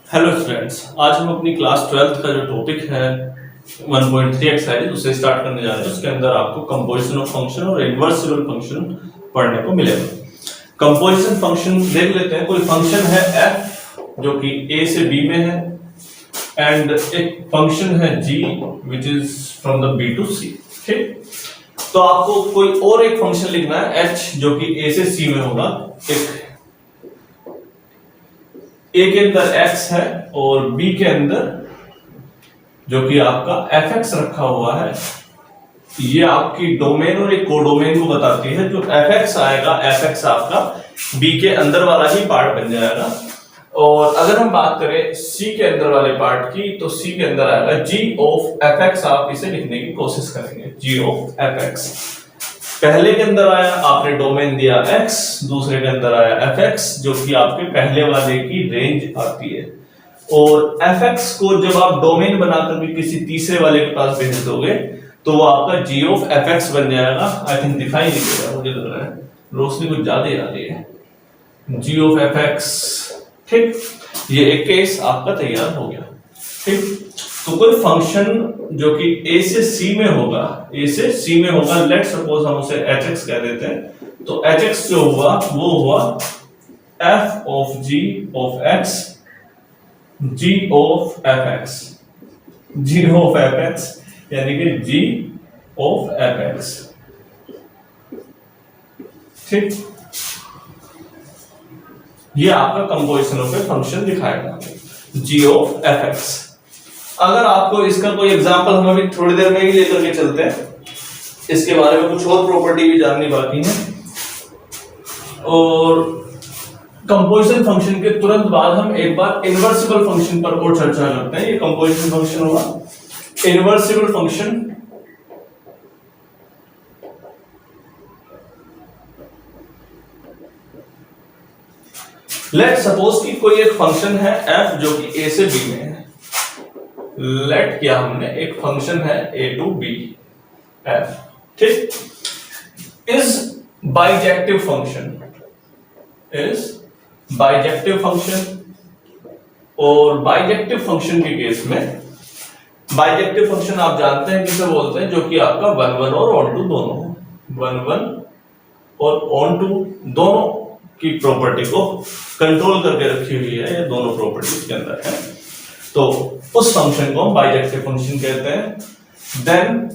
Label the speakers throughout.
Speaker 1: Hello students, आज हम अपनी क्लास 12th का जो टॉपिक है 1.3 एक्सरसाइज उसे स्टार्ट करने जा रहे हैं। उसके अंदर आपको कंपोजिशन ऑफ फंक्शन और इन्वर्सिबल फंक्शन पढ़ने को मिलेगा। कंपोजिशन फंक्शन देख लेते हैं। कोई फंक्शन है f जो कि a से b में है एंड एक फंक्शन है g which is from the b to c। ठीक, तो आपको कोई और एक फंक्शन लिखना है h जो कि a से c में होगा। एक a के अंदर x है और b के अंदर जो कि आपका fx रखा हुआ है। ये आपकी डोमेन और एक कोडोमेन को बताती है। जो fx आएगा, fx आपका b के अंदर वाला ही पार्ट बन जाएगा। और अगर हम बात करें c के अंदर वाले पार्ट की, तो c के अंदर आएगा g ऑफ fx। आप इसे लिखने की कोशिश करेंगे, g ऑफ fx। पहले के अंदर आया, आपने डोमेन दिया x, दूसरे के अंदर आया fx जो कि आपके पहले वाले की रेंज आती है। और fx को जब आप डोमेन बनाकर भी किसी तीसरे वाले के पास भेज दोगे तो वो आपका g ऑफ fx बन जाएगा। आई थिंक दिखाई नहीं दे रहा, मुझे लग रहा है रोशनी कुछ ज्यादा ही आ रही है। g ऑफ fx, ठीक, ये एक केस आपका तैयार हो गया। ठीक, तो कोई फंक्शन जो कि a से c में होगा, a से c में होगा, लेट सपोज हम उसे hx कह देते हैं। तो hx जो हुआ वो हुआ f of g of x, g of fx, g of fx यानी कि g ऑफ fx। ठीक, ये आपका कंपोजिशन ऑफ ए फंक्शन दिखाएगा, g ऑफ fx। अगर आपको इसका कोई एग्जांपल हम अभी थोड़ी देर में ही लेकर के चलते हैं, इसके बारे में कुछ और प्रॉपर्टी भी जाननी बाकी है। और कंपोजिशन फंक्शन के तुरंत बाद हम एक बार इन्वर्सिबल फंक्शन पर और चर्चा करते हैं। ये कंपोजिशन फंक्शन होगा। इन्वर्सिबल फंक्शन लेट सपोज कि कोई एक फंक्शन है f जो कि a से b में है। लेट किया हमने, एक फंक्शन है a टू b f, ठीक, is bijective function, is bijective function. और बाइजेक्टिव फंक्शन के केस में, बाइजेक्टिव फंक्शन आप जानते हैं किसे बोलते हैं, जो कि आपका 1 1 और ऑन टू दोनों, 1 1 और ऑन टू दोनों की प्रॉपर्टी को कंट्रोल करके रखी हुई है। ये दोनों प्रॉपर्टी के अंदर है, तो उस फंक्शन को हम बाइजेक्टिव फंक्शन कहते हैं। देन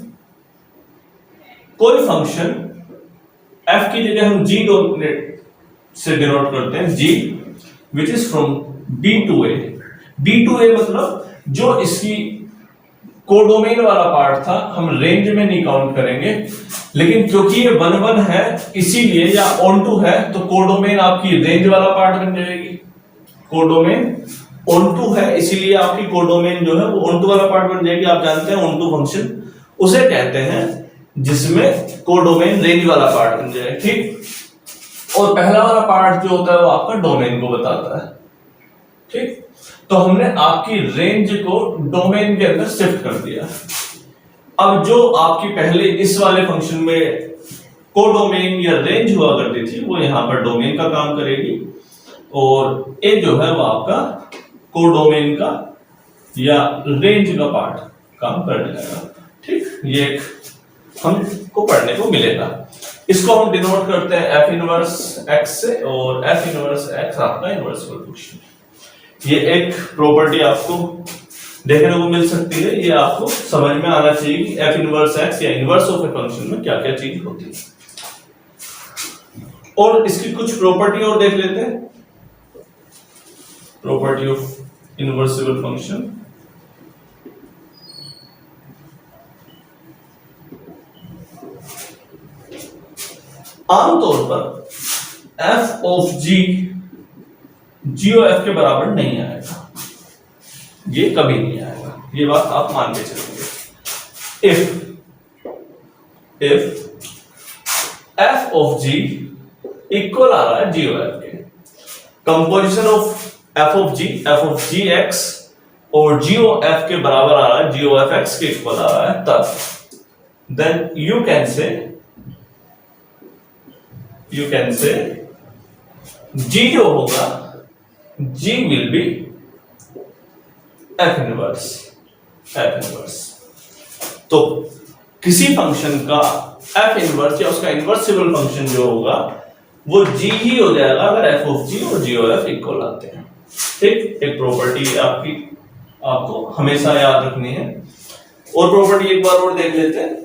Speaker 1: कोई फंक्शन f की जगह हम g से डिनोट करते हैं, g which is from b to a। b to a मतलब जो इसकी कोडोमेन वाला पार्ट था हम रेंज में नहीं काउंट करेंगे, लेकिन क्योंकि ये 1 1 है इसीलिए, या ऑन टू है तो कोडोमेन आपकी रेंज वाला पार्ट बन जाएगी। कोडोमेन ऑन टू है इसीलिए आपकी कोडोमेन जो है वो ऑन टू वाला पार्ट बन जाएगी। आप जानते हैं ऑन टू फंक्शन उसे कहते हैं जिसमें कोडोमेन रेंज वाला पार्ट बन जाए। ठीक, और पहला वाला पार्ट जो होता है वो आपका डोमेन को बताता है। ठीक, तो हमने आपकी रेंज को डोमेन के अंदर शिफ्ट कर दिया। अब जो आपकी पहले इस वाले फंक्शन में कोडोमेन या रेंज हुआ करती थी वो यहां पर डोमेन का काम करेगी, और ए जो है वो आपका कोडोमेन का या रेंज का पार्ट काम कर जाएगा। ठीक, ये एक हमको पढ़ने को मिलेगा। इसको हम डिनोट करते हैं f इनवर्स x से, और f इनवर्स x आपका इन्वर्सिबल फंक्शन। ये एक प्रॉपर्टी आपको देखने को मिल सकती है। ये आपको समझ में आना चाहिए कि f इनवर्स x या इनवर्स ऑफ ए फंक्शन में क्या क्या चीज होती है। और इसकी कुछ प्रॉपर्टी और देख लेते हैं। प्रॉपर्टी ऑफ इन्वर्सिबल फंक्शन, आमतौर पर f of g g of f के बराबर नहीं आएगा, ये कभी नहीं आएगा, ये बात आप मान के चलेंगे। if f of g equal आ रहा है g ऑफ f के, composition of f of g x और g ऑफ f के बराबर आ रहा है, g ऑफ f x के इक्वल आ रहा है, तब then you can say g जो होगा g will be F inverse, F inverse. तो किसी फंक्शन का एफ इनवर्स या उसका इनवर्सिबल फंक्शन जो होगा वो जी ही हो जाएगा अगर एफ ऑफ जी और जी ऑफ एफ इक्वल आते हैं। ठीक, एक प्रॉपर्टी आपकी आपको हमेशा याद रखनी है। और प्रॉपर्टी एक बार और देख लेते हैं।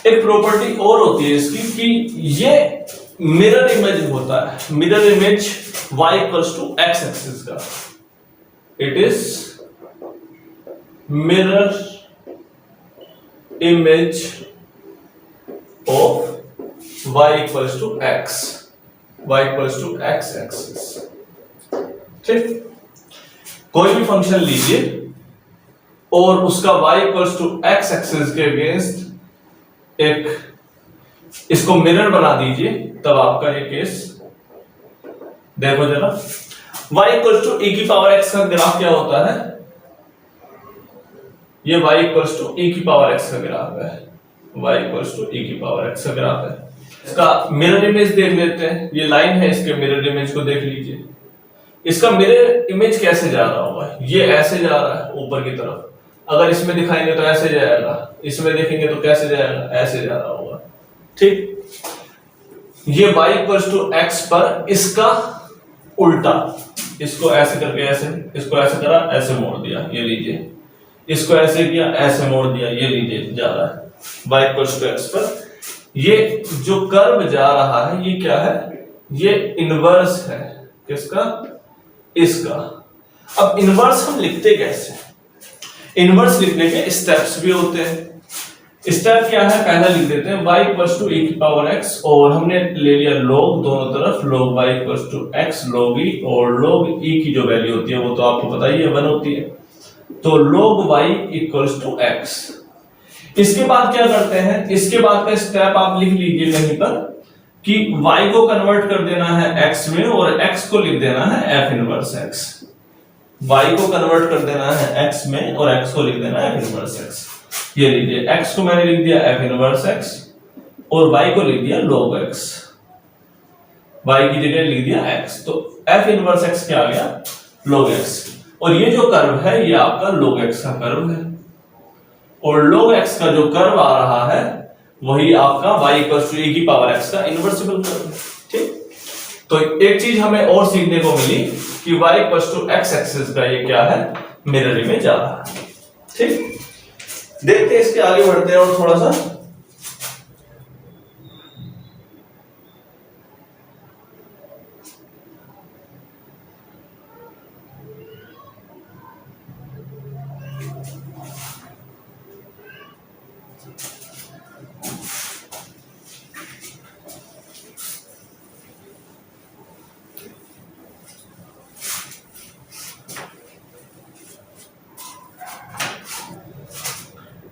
Speaker 1: एक प्रॉपर्टी और होती है इसकी कि ये मिरर इमेज होता है, mirror image y equals to X axis का। It is mirror image of y equals to x, y equals to x axis. ठीक, कोई भी फंक्शन लीजिए और उसका y equals to x axis के अगेंस्ट एक इसको मिरर बना दीजिए, तब आपका ये केस देखो जरा। y इक्वल्स टू e की पावर x का ग्राफ क्या होता है? ये y इक्वल्स टू e की पावर x का ग्राफ है, y इक्वल्स टू e की पावर x का ग्राफ है। इसका मिरर इमेज देख लेते हैं। ये लाइन है, इसके मिरर इमेज को देख लीजिए। इसका मिरर इमेज कैसे जा रहा होगा? ये ऐसे जा रहा है ऊपर की तरफ। अगर इसमें दिखाएंगे तो ऐसे जाएगा, इसमें देखेंगे तो कैसे जाएगा? ऐसे जा रहा होगा। ठीक, ये y इक्वल्स टू x पर इसका उल्टा, इसको ऐसे करके ऐसे, इसको ऐसे करा, ऐसे मोड़ दिया, ये लीजिए। इसको ऐसे किया, ऐसे मोड़ दिया, ये लीजिए, जा रहा है y इक्वल्स टू x पर। ये जो कर्व जा रहा है ये क्या है? ये इनवर्स है। किसका? इसका। अब इनवर्स हम लिखते कैसे? इनवर्स लिखने के स्टेप्स भी होते हैं। स्टेप क्या है? पहला लिख देते हैं y इक्वल्स टू e की पावर x, और हमने ले लिया log दोनों तरफ, log y equals to x log e, और log e की जो वैल्यू होती है वो तो आपको पता ही है 1 होती है। तो log y equals to x। इसके बाद क्या करते हैं? इसके बाद का स्टेप आप लिख लीजिए कहीं पर कि y को कन्वर्ट कर देना है x में और x को लिख देना है f इनवर्स x। y को कन्वर्ट कर देना है x में और x को लिख देना है f इनवर्स x। ये लीजिए, x को मैंने लिख दिया f इनवर्स x और y को लिख दिया log x, y की जगह लिख दिया x। तो f इनवर्स x क्या आ गया? log x। और ये जो कर्व है ये आपका log x का कर्व है, और log x का जो कर्व आ रहा है वही आपका y इक्वल्स टू e की पावर x का इनवर्सिबल कर्व है। ठीक, तो एक चीज हमें और सीखने को मिली कि y equals to x axis का ये क्या है? मिरर इमेज आ रहा है। ठीक, देखते हैं इसके आगे बढ़ते हैं और थोड़ा सा।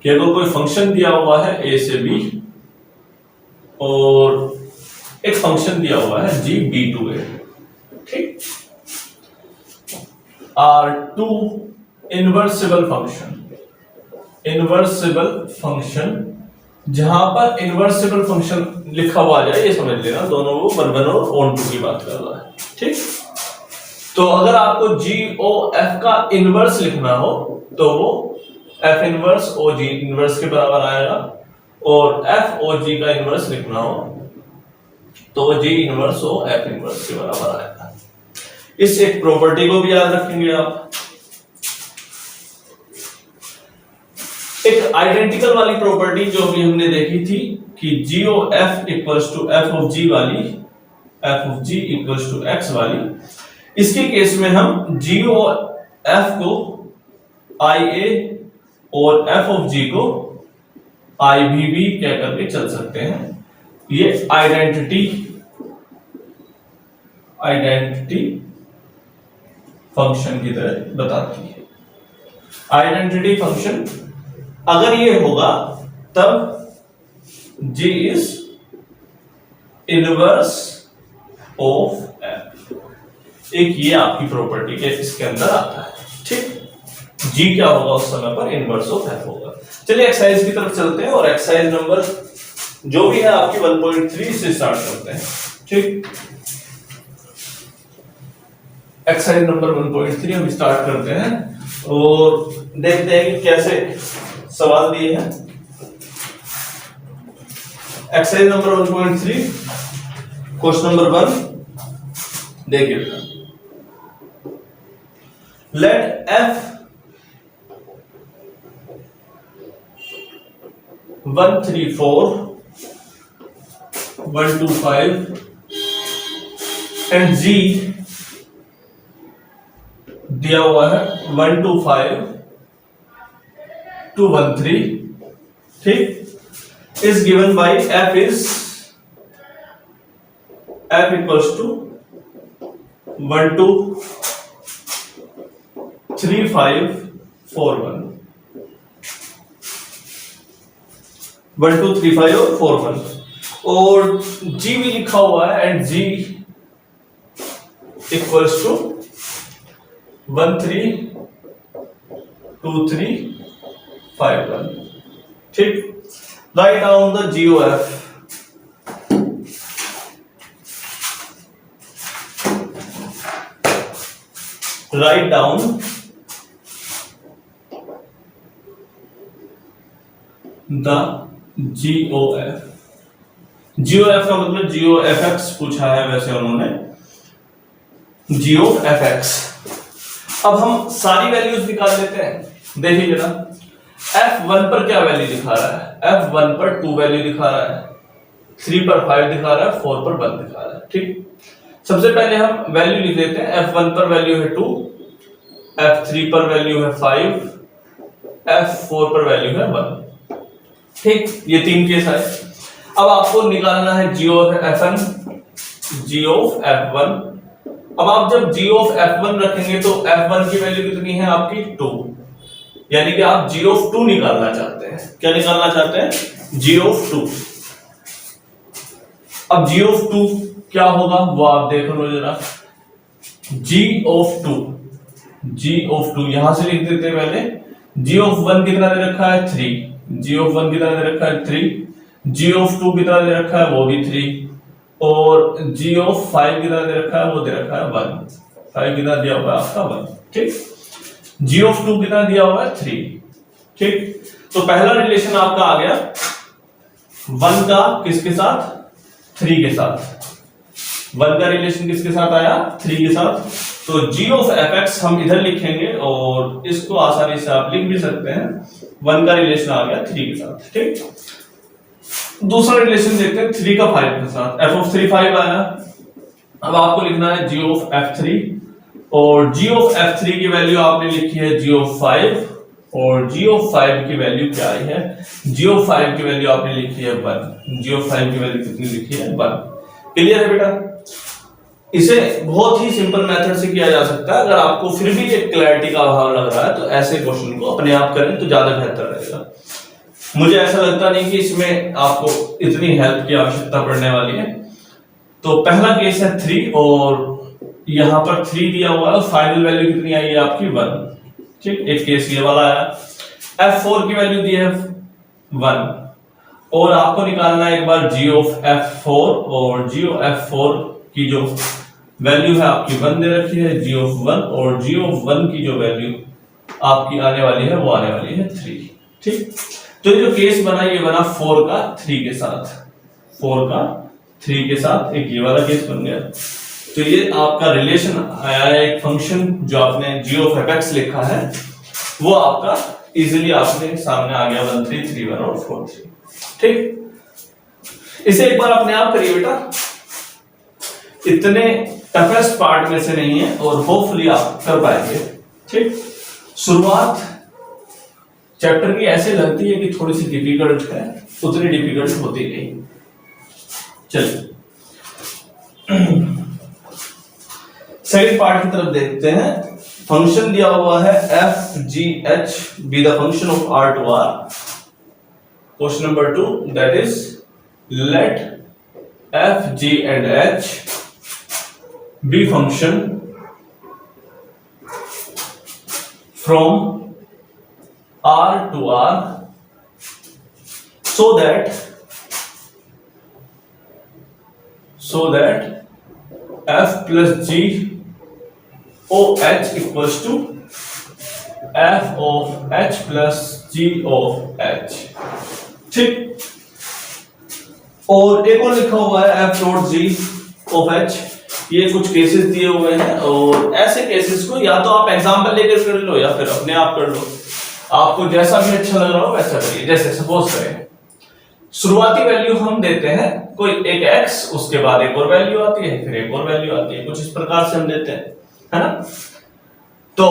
Speaker 1: कि अगर कोई फंक्शन दिया हुआ है a से b और एक फंक्शन दिया हुआ है g b to a, ठीक, आर टू इनवर्सिबल फंक्शन, इनवर्सिबल फंक्शन जहां पर इनवर्सिबल फंक्शन लिखा हुआ आ जाए ये समझ लेना, दोनों वो 1 1 और ऑन टू की बात कर रहा है। ठीक, तो अगर आपको g o f का इनवर्स लिखना हो तो वो f inverse o g inverse के बराबर आएगा, और f o g का इनवर्स लिखना हो तो वो g inverse o f inverse के बराबर आएगा। इस एक प्रॉपर्टी को भी याद रखेंगे आप। एक आइडेंटिकल वाली प्रॉपर्टी जो भी हमने देखी थी कि g o f equals to f of g वाली, f of g equals to x वाली, इसके केस में हम g o f को i a और f ऑफ g को i b b कह करके चल सकते हैं। ये आइडेंटिटी फंक्शन की तरह बताती है। आइडेंटिटी फंक्शन अगर ये होगा तब g is inverse of f। एक ये आपकी प्रॉपर्टी के इसके अंदर आता है। ठीक, जी क्या होगा उस समय पर, इनवर्स ऑफ एफ होगा। चलिए एक्सरसाइज की तरफ चलते हैं और एक्सरसाइज नंबर जो भी है आपकी 1.3 से स्टार्ट करते हैं। ठीक, एक्सरसाइज नंबर 1.3 हम स्टार्ट करते हैं और देखते हैं कि कैसे सवाल दिए हैं। एक्सरसाइज नंबर 1.3 क्वेश्चन नंबर 1 देखिए, लेट एफ 134 125 एंड जी दिया हुआ है 125 to 13, ठीक, is given by f equals to 1 2 3 5 4 1 1 2 3 5 और 4 1 और g भी लिखा हुआ है एंड g इक्वल्स टू 1 3 2 3 5 1, ठीक। Write down the GOF। Write down the GOF। GOF का मतलब GOFX पूछा है वैसे उन्होंने, GOFX। अब हम सारी वैल्यूज निकाल लेते हैं। देखिए जरा, F1 पर क्या वैल्यू दिखा रहा है, F1 पर 2 वैल्यू दिखा रहा है, 3 पर 5 दिखा रहा है, 4 पर 1 दिखा रहा है, ठीक। सबसे पहले हम वैल्यू लिख देते हैं। F1 पर वैल्यू है 2, F3 पर वैल्यू है 5, F4 पर वैल्यू है 1, ठीक। ये 3 केस है। अब आपको निकालना है G of F1, G of F1। अब आप जब G of F1 रखेंगे तो F1 की वैल्यू कितनी है आपकी 2, यानी कि आप G of 2 निकालना चाहते हैं। क्या निकालना चाहते हैं, G of 2। अब G of 2 क्या होगा वो आप देख लो जरा। G of 2, G of 2 यहां से लिख देते हैं पहले। G of 1 कितना दे रखा है 3, G of 1 कितना दे रखा है 3, G of 2 कितना दे रखा है वो भी 3, और G of 5 कितना दे रखा है वो दे रखा है 1। 5 कितना दिया हुआ है आपका 1, ठीक। G of 2 कितना दिया हुआ है 3, ठीक। तो पहला रिलेशन आपका आ गया 1 का किसके साथ, 3 के साथ। 1 का रिलेशन किसके साथ आया, 3 के साथ। तो G of fx हम इधर लिखेंगे और इसको आसानी से आप लिख भी सकते हैं। 1 का रिलेशन आ गया 3 के साथ, ठीक। दूसरा रिलेशन देखते हैं 3 का 5 के साथ। f of 3 5 आया। अब आपको लिखना है G of f3, और G of f3 की वैल्यू आपने लिखी है G of 5, और G of 5 की वैल्यू क्या आई है, G of 5 की वैल्यू आपने लिखी है 1। G of 5 की वैल्यू कितनी लिखी है 1। क्लियर है बेटा। इसे बहुत ही सिंपल मेथड से किया जा सकता है। अगर आपको फिर भी एक क्लैरिटी का अभाव लग रहा है तो ऐसे क्वेश्चन को अपने आप करें तो ज्यादा बेहतर रहेगा। मुझे ऐसा लगता नहीं कि इसमें आपको इतनी हेल्प की आवश्यकता पड़ने वाली है। तो पहला केस है 3, और यहां पर 3 दिया हुआ है, फाइनल वैल्यू कितनी आई है आपकी 1, ठीक। एक केस ये वाला आया। F4 की वैल्यू दी है 1, और आपको निकालना है एक बार G of F4, और G of F4 की जो वैल्यू है आपकी 1 दे रखी है, G of 1, और G of 1 की जो वैल्यू आपकी आने वाली है वो आने वाली है 3, ठीक। तो ये जो केस बना ये बना 4 का 3 के साथ, 4 का 3 के साथ एक ये वाला केस बन गया। तो ये आपका रिलेशन आया है, एक फंक्शन जो आपने G of fx लिखा है वो आपका इजीली आपने सामने आ गया 1 3 3 1 और 4 3, ठीक। इसे एक बार अपने आप करिए बेटा, इतने टफेस्ट पार्ट में से नहीं है और होपफुली आप कर पाएंगे, ठीक। शुरुआत चैप्टर की ऐसे लगती है कि थोड़ी सी डिफिकल्ट है, उतनी डिफिकल्ट होती नहीं। चलिए सेकंड पार्ट की तरफ देखते हैं। फंक्शन दिया हुआ है f g h be the function of r to r. Question number 2 that is let f g and h be function from R to R so that F plus G OH equals to F of H plus G of H। ठीक, और एक और लिखा हुआ है F dot G of H। ये कुछ cases दिए हुए हैं और ऐसे केसेस को या तो आप एग्जांपल लेकर कर लो या फिर अपने आप कर लो, आपको जैसा भी अच्छा लग रहा हो वैसा करिए। जैसे सपोज करें शुरुआती वैल्यू हम देते हैं कोई एक x, उसके बाद एक और वैल्यू आती है, फिर एक और वैल्यू आती है, कुछ इस प्रकार से हम देते हैं, है ना। तो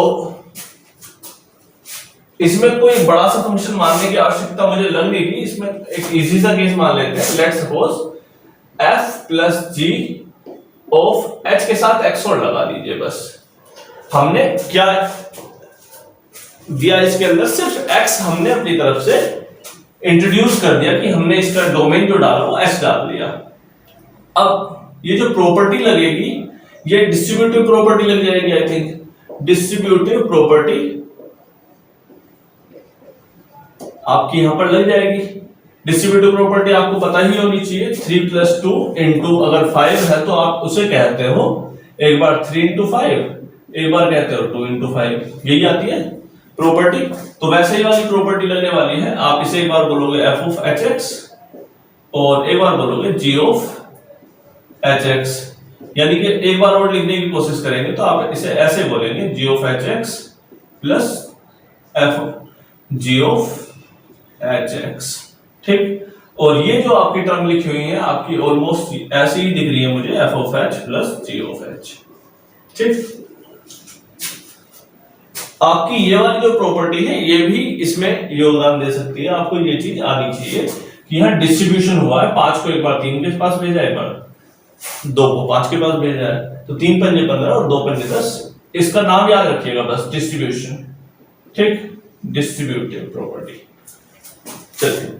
Speaker 1: इसमें कोई बड़ा सा फंक्शन मानने की आवश्यकता मुझे लग रही थी, इसमें एक इजी सा केस मान लेते हैं। Let's suppose f plus g of h के साथ x और लगा दीजिए। बस हमने क्या दिया इसके अंदर, सिर्फ x हमने अपनी तरफ से इंट्रोड्यूस कर दिया कि हमने इसका डोमेन जो डाला वो s डाल दिया। अब ये जो प्रॉपर्टी लगेगी ये डिस्ट्रीब्यूटिव प्रॉपर्टी लग जाएगी, आई थिंक डिस्ट्रीब्यूटिव प्रॉपर्टी आपकी यहां पर लग जाएगी। डिस्ट्रीब्यूटिव प्रॉपर्टी आपको पता ही होनी चाहिए, 3 प्लस 2 इंटू अगर 5 है तो आप उसे कहते हो एक बार 3 इंटू 5, एक बार कहते हो 2 इंटू 5, यही आती है प्रॉपर्टी। तो वैसे ही वाली प्रॉपर्टी लगने वाली है। आप इसे एक बार बोलोगे f ऑफ hx और एक बार बोलोगे g ऑफ hx, यानी कि एक बार और लिखने की कोशिश करेंगे तो आप इसे ऐसे बोलेंगे g of hx plus f g of hx। ठीक, और ये जो आपकी टर्म लिखी हुई है आपकी ऑलमोस्ट ऐसी ही दिख रही है मुझे, f of h plus g of h। ठीक, आपकी ये वाली जो प्रॉपर्टी है ये भी इसमें योगदान दे सकती है। आपको ये चीज आनी चाहिए कि यहाँ डिस्ट्रीब्यूशन हुआ है, 5 को एक बार 3 के पास भेजा है, एक बार 2 को 5 के पास भेजा है, तो 3 पंजे 15 और 2 पंजे 10। इसका नाम याद रखिएगा बस, डिस्ट्रीब्यूशन। ठीक, डिस्ट्रीब्यूटिव प्रॉपर्टी। चलिए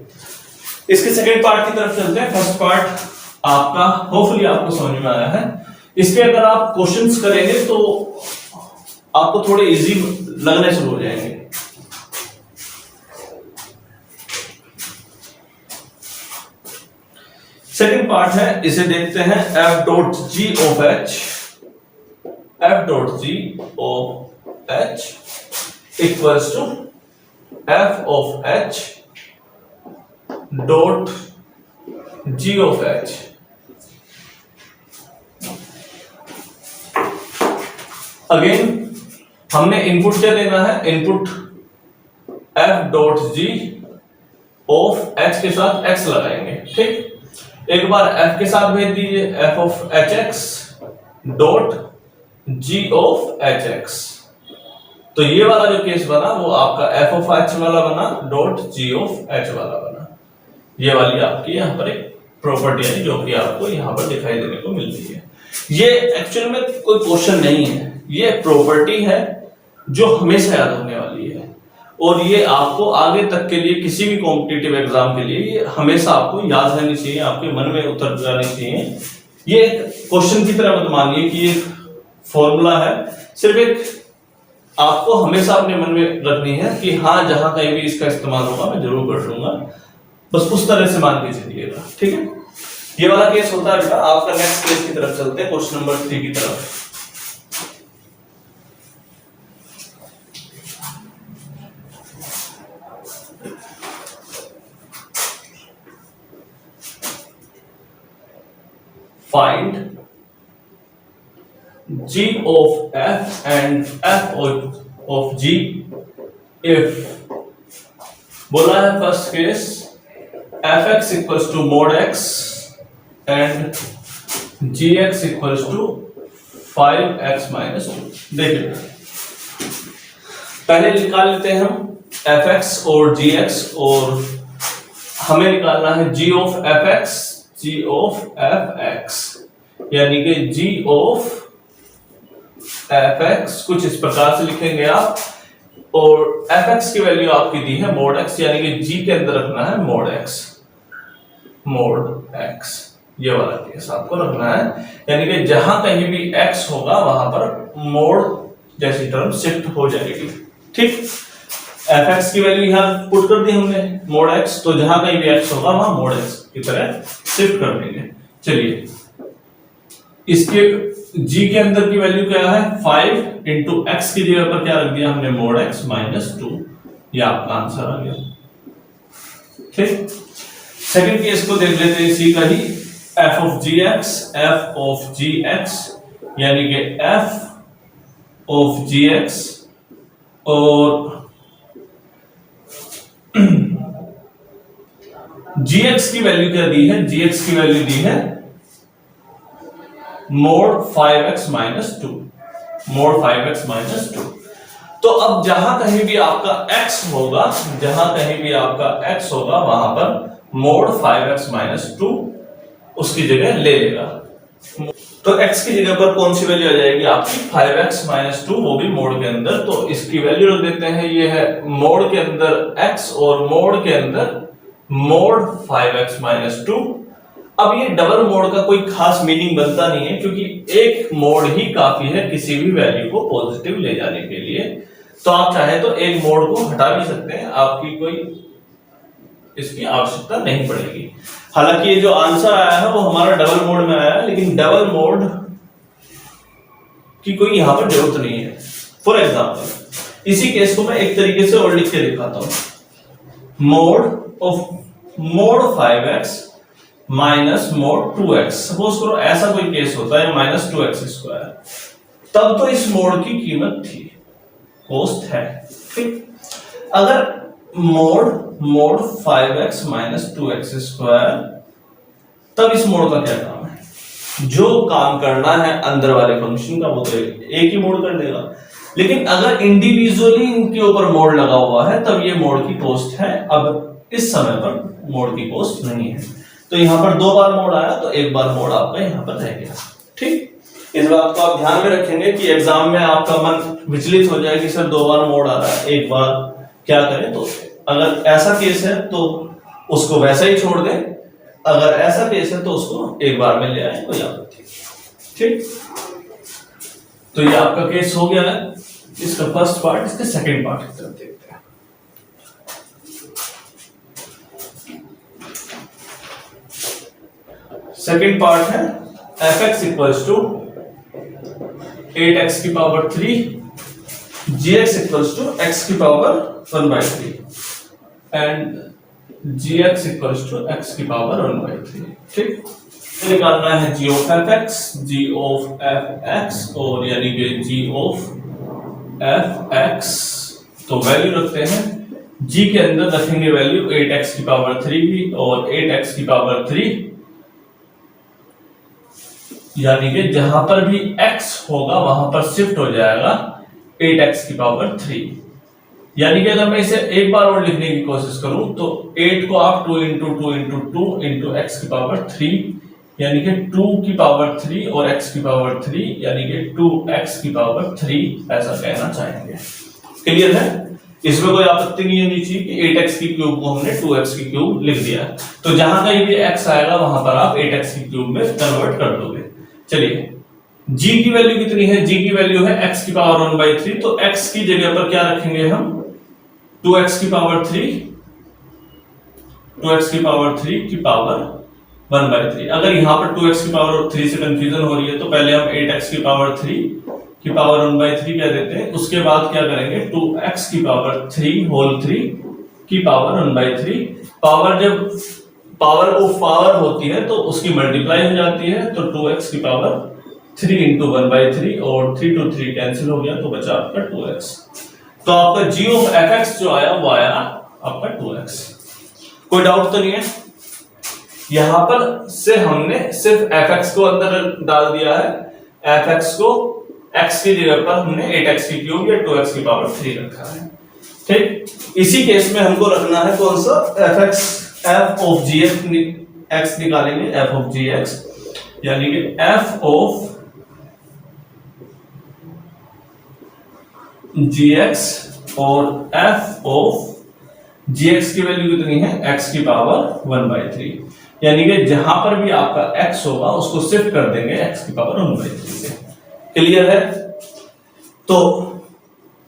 Speaker 1: इसके सेकंड पार्ट की तरफ चलते हैं। फर्स्ट पार्ट आपका होपफुली आपको समझ में आया है। इसके अगर आप क्वेश्चंस करेंगे तो आपको थोड़े इजी लगने शुरू हो जाएंगे। सेकंड पार्ट है, इसे देखते हैं f dot g of h, f dot g of h equals to f of h dot g of h। Again हमने इनपुट क्या देना है, input f dot g of h के साथ x लगाएंगे। ठीक, एक बार f के साथ भेज दीजिए f of hx dot g of hx। तो ये वाला जो केस बना वो आपका f ऑफ h वाला बना डॉट g ऑफ h वाला बना। ये वाली आपकी यहाँ पर एक प्रॉपर्टी है जो कि आपको यहाँ पर दिखाई देने को मिल रही है। ये एक्चुअल में कोई क्वेश्चन नहीं है, ये प्रॉपर्टी है जो हमेशा याद होने वाली है और ये आपको आगे तक के लिए किसी भी कॉम्पिटिटिव एग्जाम के लिए ये हमेशा आपको याद रहनी चाहिए, आपके मन में उतर जानी चाहिए। ये एक क्वेश्चन की तरह मत मानिए कि एक फॉर्मूला है, सिर्फ एक आपको हमेशा अपने मन में रखनी है कि हाँ जहां कहीं भी इसका इस्तेमाल होगा मैं जरूर कर लूंगा, बस उस तरह से मान के चलिएगा। ठीक है, ये वाला केस होता है बेटा। आपका नेक्स्ट केस की तरफ चलते हैं, क्वेश्चन नंबर 3 की तरफ। Find g of f and f of g if बोला है first case fx equals to mod x and gx equals to 5x minus 2। देखिए पहले निकाल लेते हैं हम fx और gx और हमें निकालना है g of fx g of fx, यानी कि g of fx कुछ इस प्रकार से लिखेंगे आप, और fx की वैल्यू आपकी दी है mod x, यानी कि g के अंदर रखना है mod x। ये वाला केस आपको रखना है, यानी कि जहां कहीं भी x होगा वहां पर mod जैसी टर्म शिफ्ट हो जाएगी। ठीक, एफ एक्स की वैल्यू यहां पुट कर दी हमने मोड एक्स, तो जहां कहीं भी एक्स होगा वहां मोड एक्स की तरह शिफ्ट कर देंगे। चलिए इसके g के अंदर की वैल्यू क्या है 5 इंटू एक्स की जगह पर क्या रख दिया हमने मोड एक्स माइनस 2, ये आपका आंसर आ गया। ठीक, सेकंड केस को देख लेते हैं इसी का ही, f ऑफ जी एक्स यानी कि f ऑफ जी एक्स और gx की वैल्यू क्या दी है, gx की वैल्यू दी है mode 5x minus 2, mode 5x minus 2। तो अब जहां कहीं भी आपका x होगा, जहां कहीं भी आपका x होगा वहां पर मोड 5x माइनस 2 उसकी जगह ले लेगा। तो x की जगह पर कौन सी वैल्यू आ जाएगी आपकी 5x माइनस 2, वो भी मोड के अंदर। तो इसकी वैल्यू रख देते हैं, ये है मोड के अंदर x और मोड के अंदर मोड 5x माइनस 2। अब ये डबल मोड का कोई खास मीनिंग बनता नहीं है, क्योंकि एक मोड ही काफी है किसी भी वैल्यू को पॉजिटिव ले जाने के लिए। तो आप चाहे तो एक मोड को हटा भी सकते हैं, आपकी कोई इसकी आवश्यकता नहीं पड़ेगी। हालांकि ये जो आंसर आया है वो हमारा डबल मोड में आया है, लेकिन डबल मोड की कोई यहां पर जरूरत नहीं है। फॉर एग्जाम्पल इसी केस को मैं एक तरीके से और लिख के दिखाता हूं, mode 5x minus mode 2x। Suppose करो ऐसा कोई केस होता है माइनस 2x स्क्वायर, तब तो इस मोड की कीमत थी, कॉस्ट है। ठीक, अगर mode 5x minus 2x square, तब इस मोड का क्या काम है, जो काम करना है अंदर वाले फंक्शन का वो तो एक ही मोड कर देगा। लेकिन अगर इंडिविजुअली इनके ऊपर मोड लगा हुआ है तब ये मोड की कॉस्ट है। अब इस समय पर मोड की कॉस्ट नहीं है, तो यहां पर 2 बार मोड आया तो 1 बार मोड आपका यहां पर रह गया। ठीक, इस बात को आप ध्यान में रखेंगे कि एग्जाम में आपका मन विचलित हो जाए कि सर 2 बार मोड आ रहा है, 1 बार क्या करें। तो अगर ऐसा केस है तो उसको वैसा ही छोड़ दें, अगर ऐसा केस है तो उसको 1 बार में ले आए, कोई आपत्ति। ठीक, तो ये आपका केस हो गया है, इसका फर्स्ट पार्ट। इसके सेकंड पार्ट की तरफ देखते हैं। सेकंड पार्ट है fx इक्वल्स टू 8x की power 3, gx equals to x की power 1/3 and gx equals to x की पावर 1/3। ठीक, निकालना है g of fx, g of fx और यानी कि g ऑफ fx। तो वैल्यू रखते हैं, g के अंदर रखेंगे वैल्यू 8x की पावर 3 की और 8x की पावर 3, यानी कि जहां पर भी x होगा वहां पर शिफ्ट हो जाएगा 8x की पावर 3। यानी कि अगर मैं इसे एक बार और लिखने की कोशिश करूं तो 8 को आप 2 इंटू 2 इंटू 2 इंटू एक्स की पावर 3, यानी कि 2 की पावर 3 और x की पावर 3 यानी कि 2x की पावर 3 ऐसा कहना चाहेंगे। क्लियर है? इसमें कोई आपत्ति नहीं होनी चाहिए कि 8x की क्यूब को हमने 2x की क्यूब लिख दिया। तो जहां कहीं भी x आएगा वहां पर आप 8x की क्यूब में कन्वर्ट कर दोगे। चलिए g की वैल्यू कितनी है, g की वैल्यू है x की पावर 1/3, तो x की जगह पर क्या रखेंगे हम 2x की पावर 3, 2x की पावर 3 की पावर 1/3। अगर यहां पर 2x की पावर 3 से कंफ्यूजन हो रही है तो पहले हम 8x की पावर 3 की पावर 1/3 कह देते हैं, उसके बाद क्या करेंगे 2x की पावर 3 होल 3 की पावर 1/3। पावर जब पावर ऑफ पावर होती है तो उसकी मल्टीप्लाई हो जाती है, तो 2x की पावर 3 इंटू 1/3 और 3 to 3 कैंसिल हो गया तो बचा आपका 2x। तो आपका g ऑफ fx जो आया वो आया आपका 2x। कोई डाउट तो नहीं है? यहां पर से हमने सिर्फ fx को अंदर डाल दिया है, fx को x की जगह पर हमने 8x की क्यूब या 2x की पावर 3 रखा है। ठीक, इसी केस में हमको रखना है कौन सा fx, f ऑफ gx निकालेंगे, f ऑफ gx यानी कि f ऑफ gx और f ऑफ gx की वैल्यू कितनी है x की पावर 1/3, यानी कि जहां पर भी आपका x होगा उसको शिफ्ट कर देंगे x की पावर 1/3 से। क्लियर है? तो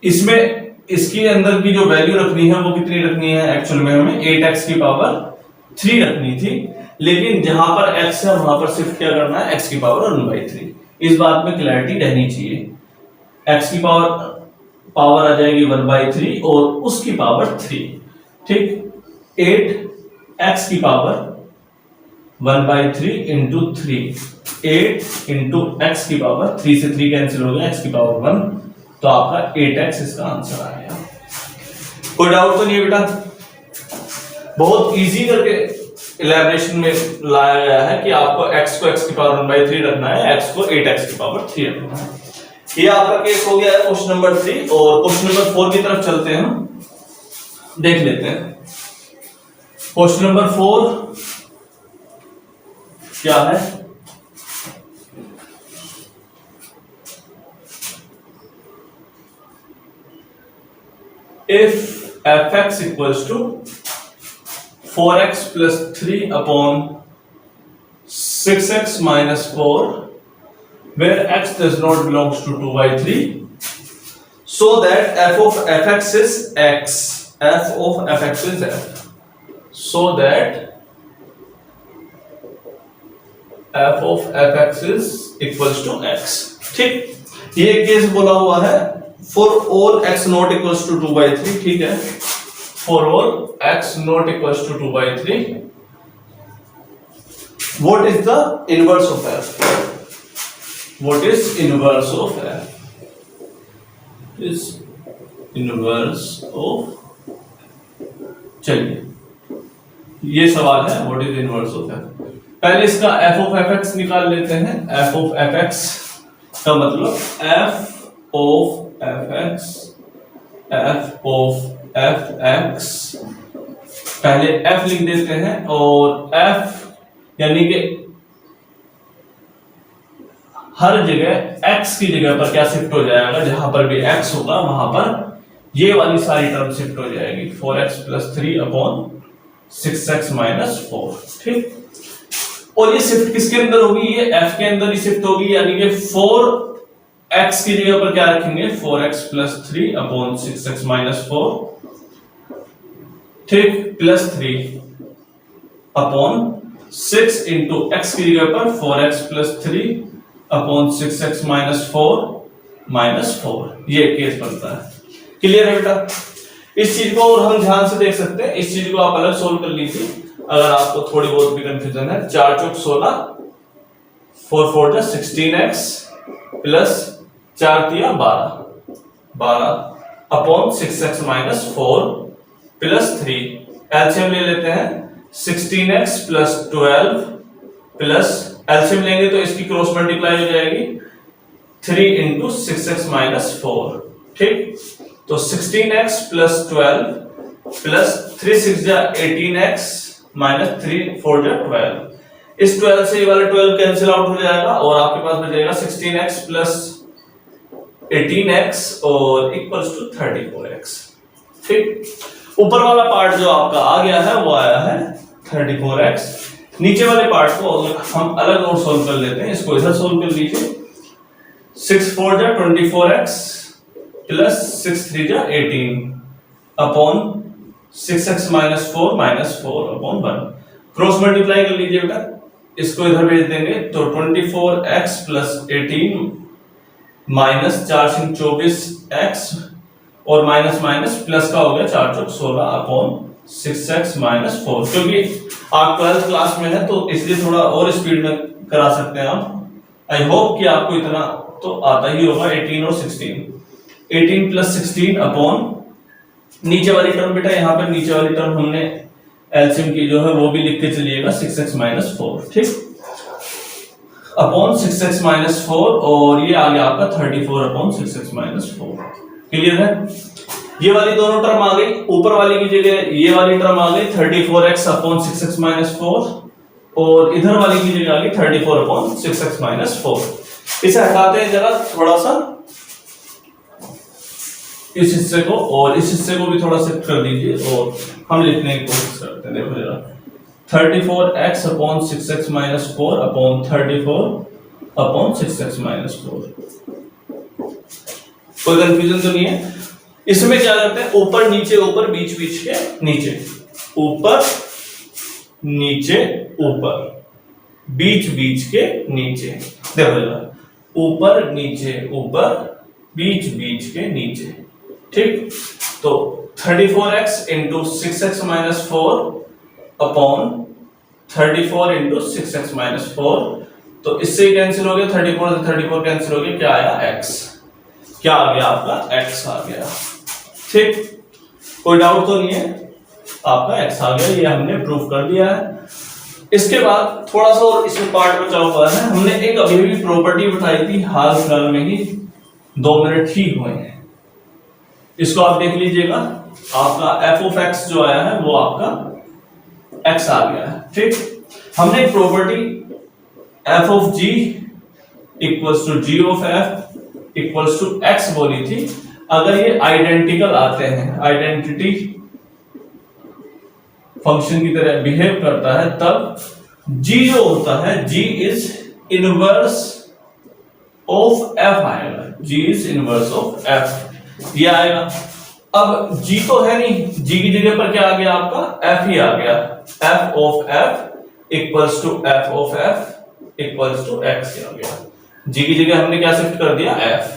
Speaker 1: इसमें इसके अंदर की जो वैल्यू रखनी है वो कितनी रखनी है, एक्चुअल में हमें 8x की पावर 3 रखनी थी, लेकिन जहां पर x है वहां पर सिर्फ क्या करना है, x की पावर 1/3। इस बात में क्लैरिटी रहनी चाहिए। x की पावर आ जाएगी 1/3 और उसकी पावर 3, ठीक। 8x की पावर 1/3 इंटू 3, 8 इंटू x की पावर 3 से 3 कैंसिल हो गया, x की पावर 1, तो आपका 8x इसका आंसर आएगा। कोई डाउट तो नहीं है बेटा? बहुत इजी करके इलेबरेशन में लाया गया है कि आपको x को x की पावर 1/3 रखना है, x को 8x की पावर 3 रखना है। ये आपका केस हो गया है क्वेश्चन नंबर 3। और क्वेश्चन नंबर 4 की तरफ चलते हैं, हम देख लेते हैं। क्वेश्चन नंबर 4 क्या है? If fx equals to 4x plus 3 upon 6x minus 4, where x does not belongs to 2/3, so that f of fx is x, f of fx is f, so that f of fx is equals to x, ठीक। ये case बोला हुआ है for all x not equals to 2/3, ठीक है। for all x not equals to 2/3, what is the inverse of f? What is inverse of f? Is inverse of, चलिए ये सवाल है what is inverse of f। पहले इसका f of fx निकाल लेते हैं। f of fx का मतलब f of fx, f of fx, पहले f लिख देते हैं और f यानी कि हर जगह x की जगह पर क्या शिफ्ट हो जाएगा, जहां पर भी x होगा वहां पर ये वाली सारी टर्म शिफ्ट हो जाएगी, 4x plus 3 upon 6x minus 4, ठीक। और ये शिफ्ट किसके अंदर होगी, ये f के अंदर ही शिफ्ट होगी, यानी कि 4x की जगह पर क्या रखेंगे, 4x plus 3 upon 6x minus 4, ठीक, प्लस 3 अपॉन 6 इंटू x की जगह पर 4x plus 3 upon 6x minus 4, ये केस बनता है। क्लियर है बेटा? इस चीज को और हम ध्यान से देख सकते हैं, इस चीज को आप अलग सोल्व कर लीजिए अगर आपको थोड़ी बहुत भी कंफ्यूजन है। 4 चौक 16, 4 4 16x प्लस 4 तिया 12 upon 6x minus 4 plus 3, LCM ले लेते हैं, 16x प्लस 12 प्लस, एलसीएम लेंगे तो इसकी क्रॉस मल्टीप्लाई हो जाएगी 3 इंटू 6x minus 4, ठीक। तो 16x प्लस 12 प्लस 3 6 जा 18x माइनस 3 4 जा 12, इस 12 से ये वाला 12 कैंसिल आउट हो जाएगा और आपके पास बचेगा 16x प्लस 18x और इक्वल्स टू 34x, ठीक। ऊपर वाला पार्ट जो आपका आ गया है वो आया है 34x। नीचे वाले पार्ट को हम अलग और सोल्व कर लेते हैं, इसको इधर सोल्व कर लीजिए। 6 4 जा 24x प्लस 6 3 जा 18 upon 6x minus 4 upon 1, cross multiply कर लीजिए बेटा, इसको इधर भेज देंगे तो 24x प्लस 18 माइनस 4 से 24x और माइनस माइनस प्लस का हो गया 4 चौक 16 अपॉन 6x minus 4। क्योंकि आप 12th क्लास में है तो इसलिए थोड़ा और स्पीड में करा सकते हैं आप। आई होप कि आपको इतना तो आता ही होगा। 18 और 18 प्लस 16 अपॉन नीचे वाली टर्म बेटा, यहाँ पर नीचे वाली टर्म हमने एलसीएम की जो है वो भी लिख के चलिएगा 6x minus 4, ठीक, अपॉन 6x minus 4 और ये आ गया आपका 34 अपॉन 6x minus 4। क्लियर है? ये वाली दोनों टर्म आ गई, ऊपर वाली की जगह ये वाली टर्म आ गई 34x अपॉन 6x minus 4 और इधर वाली की जगह आ गई 34 अपॉन 6x minus 4। इसे हटाते हैं जरा थोड़ा सा, इस हिस्से को और इस हिस्से को भी थोड़ा शिफ्ट कर दीजिए और हम लिखने की कोशिश करते हैं। देखो जरा 34x upon 6x minus 4 upon 34 upon 6x minus 4। कोई कंफ्यूजन तो नहीं है? इसमें क्या करते हैं, ऊपर नीचे ऊपर बीच बीच के नीचे, ऊपर नीचे ऊपर बीच बीच के नीचे, देखो ऊपर नीचे ऊपर बीच बीच के नीचे, ठीक। तो 34x into 6x minus 4 upon 34 into 6x minus 4, तो इससे कैंसिल हो गया, 34 से 34 कैंसिल हो गया, क्या आया x, क्या आ गया आपका x आ गया, ठीक। कोई डाउट तो नहीं है, आपका x आ गया, ये हमने प्रूफ कर दिया है। इसके बाद थोड़ा सा और इसमें पार्ट बचा हुआ है, हमने एक अभी भी प्रॉपर्टी बताई थी, हाल फिलहाल में ही 2 मिनट ही हुए हैं, इसको आप देख लीजिएगा। आपका f ऑफ x जो आया है वो आपका x आ गया है, ठीक। हमने एक property f of g equals to g of f equals to x बोली थी। अगर ये आइडेंटिकल आते हैं, आइडेंटिटी फंक्शन की तरह बिहेव करता है, तब g जो होता है g is inverse of f आएगा, g is inverse of f, ये आएगा। अब g तो है नहीं, g की जगह पर क्या आ गया आपका f ही आ गया, f of f equals to f of f equals to x आ गया, g की जगह हमने क्या शिफ्ट कर दिया f,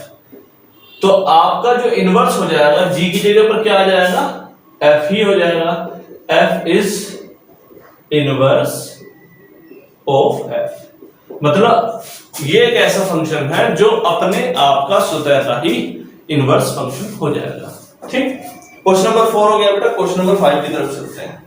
Speaker 1: तो आपका जो इनवर्स हो जाएगा g की जगह पर क्या आ जाएगा f ही हो जाएगा, f is inverse of f, मतलब ये एक ऐसा फंक्शन है जो अपने आप का स्वतः ही इनवर्स फंक्शन हो जाएगा, ठीक। क्वेश्चन नंबर 4 हो गया बेटा, क्वेश्चन नंबर 5 की तरफ चलते हैं।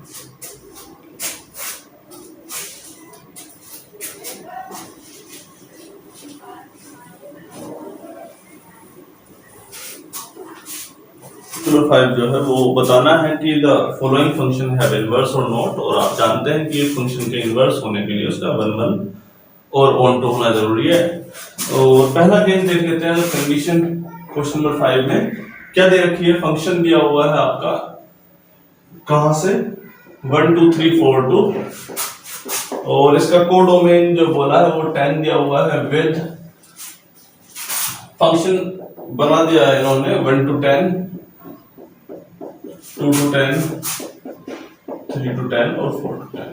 Speaker 1: नंबर 5 जो है वो बताना है कि the following function have inverse और नॉट, और आप जानते हैं कि इस फंक्शन के इनवर्स होने के लिए उसका 1 1 और ऑन टू होना जरूरी है। और पहला केस देख लेते हैं, कंडीशन क्वेश्चन नंबर 5 में क्या दे रखी है, फंक्शन दिया हुआ है आपका कहां से 1 2 3 4 2, और इसका कोडोमेन जो बोला है वो 10 दिया हुआ है, विद फंक्शन बना दिया है इन्होंने 1 to 10 2 to 10 3 to 10 और 4 to 10,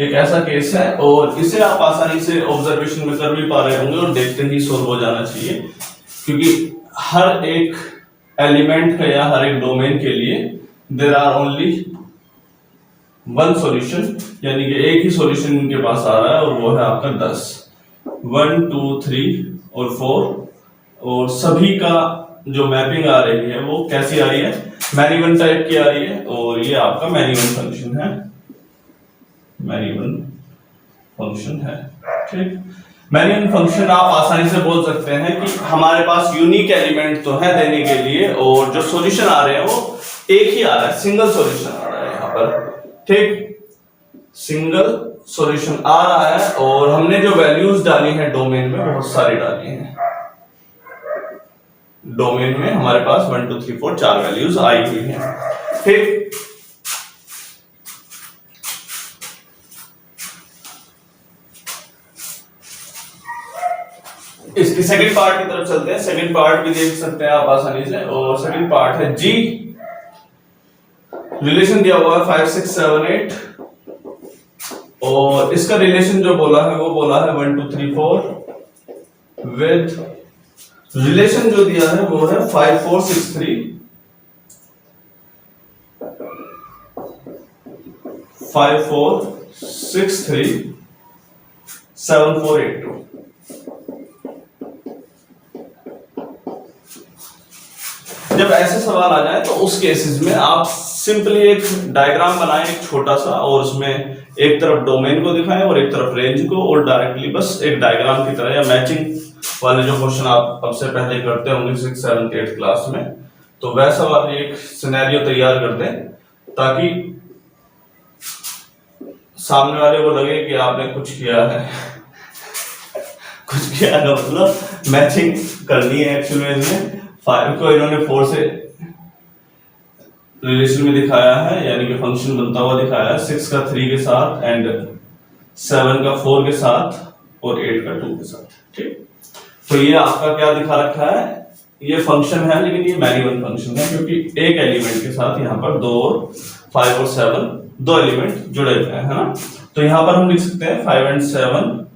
Speaker 1: एक ऐसा केस है। और इसे आप आसानी से ऑब्जर्वेशन में कर भी पा रहे होंगे और देखते ही सोल्व हो जाना चाहिए, क्योंकि हर एक एलिमेंट का या हर एक डोमेन के लिए there are only one solution, यानी कि एक ही सॉल्यूशन इनके पास आ रहा है और वो है आपका 10, 1 2 3 और 4, और सभी का जो मैपिंग आ रही है वो कैसी आ रही है, मैनीवन टाइप की आ रही है, और ये आपका मैनीवन फंक्शन है, मैनीवन फंक्शन है, ठीक। मैनीवन फंक्शन आप आसानी से बोल सकते हैं कि हमारे पास यूनिक एलिमेंट तो है देने के लिए, और जो सॉल्यूशन आ रहे हैं वो एक ही आ रहा है, सिंगल सॉल्यूशन आ रहा है यहाँ पर, ठीक, सिंगल सॉल्यूशन आ रहा है। और हमने जो वैल्यूज डाली हैं डोमेन में बहुत सारी डाली हैं, डोमेन में हमारे पास 1 2 3 4 4 वैल्यूज आई हुई हैं, ठीक। इसकी सेकंड पार्ट की तरफ चलते हैं, सेकंड पार्ट भी देख सकते हैं आप आसानी से, और सेकंड पार्ट है जी, रिलेशन दिया हुआ है 5 6 7 8, और इसका रिलेशन जो बोला है वो बोला है 1 2 3 4, विद रिलेशन जो दिया है वो है 5 4 6 3, 5 4 6 3 7 4 8 2। जब ऐसे सवाल आ जाए तो उस केसेस में आप सिंपली एक डायग्राम बनाएं एक छोटा सा, और उसमें एक तरफ डोमेन को दिखाएं और एक तरफ रेंज को, और डायरेक्टली बस एक डायग्राम की तरह, या मैचिंग वाले जो क्वेश्चन आप अब से पहले करते होंगे 6th 7th 8th क्लास में, तो वैसा वाली एक सिनेरियो तैयार कर दें, ताकि सामने वाले को लगे कि आपने कुछ किया है कुछ किया है, मतलब मैचिंग करनी है एक्चुअली में। 5 को इन्होंने 4 से रिलेशन में दिखाया है, यानी कि फंक्शन बनता हुआ दिखाया है, 6 का 3 के साथ एंड 7 का 4 के साथ और 8 का 2 के साथ, ठीक। तो ये आपका क्या दिखा रखा है, ये फंक्शन है लेकिन ये मैनी वन फंक्शन है क्योंकि एक एलिमेंट के साथ यहाँ पर 2 और 5 और 7 दो एलिमेंट जुड़े हुए हैं, है ना। तो यहाँ पर हम लिख सकते हैं 5 and 7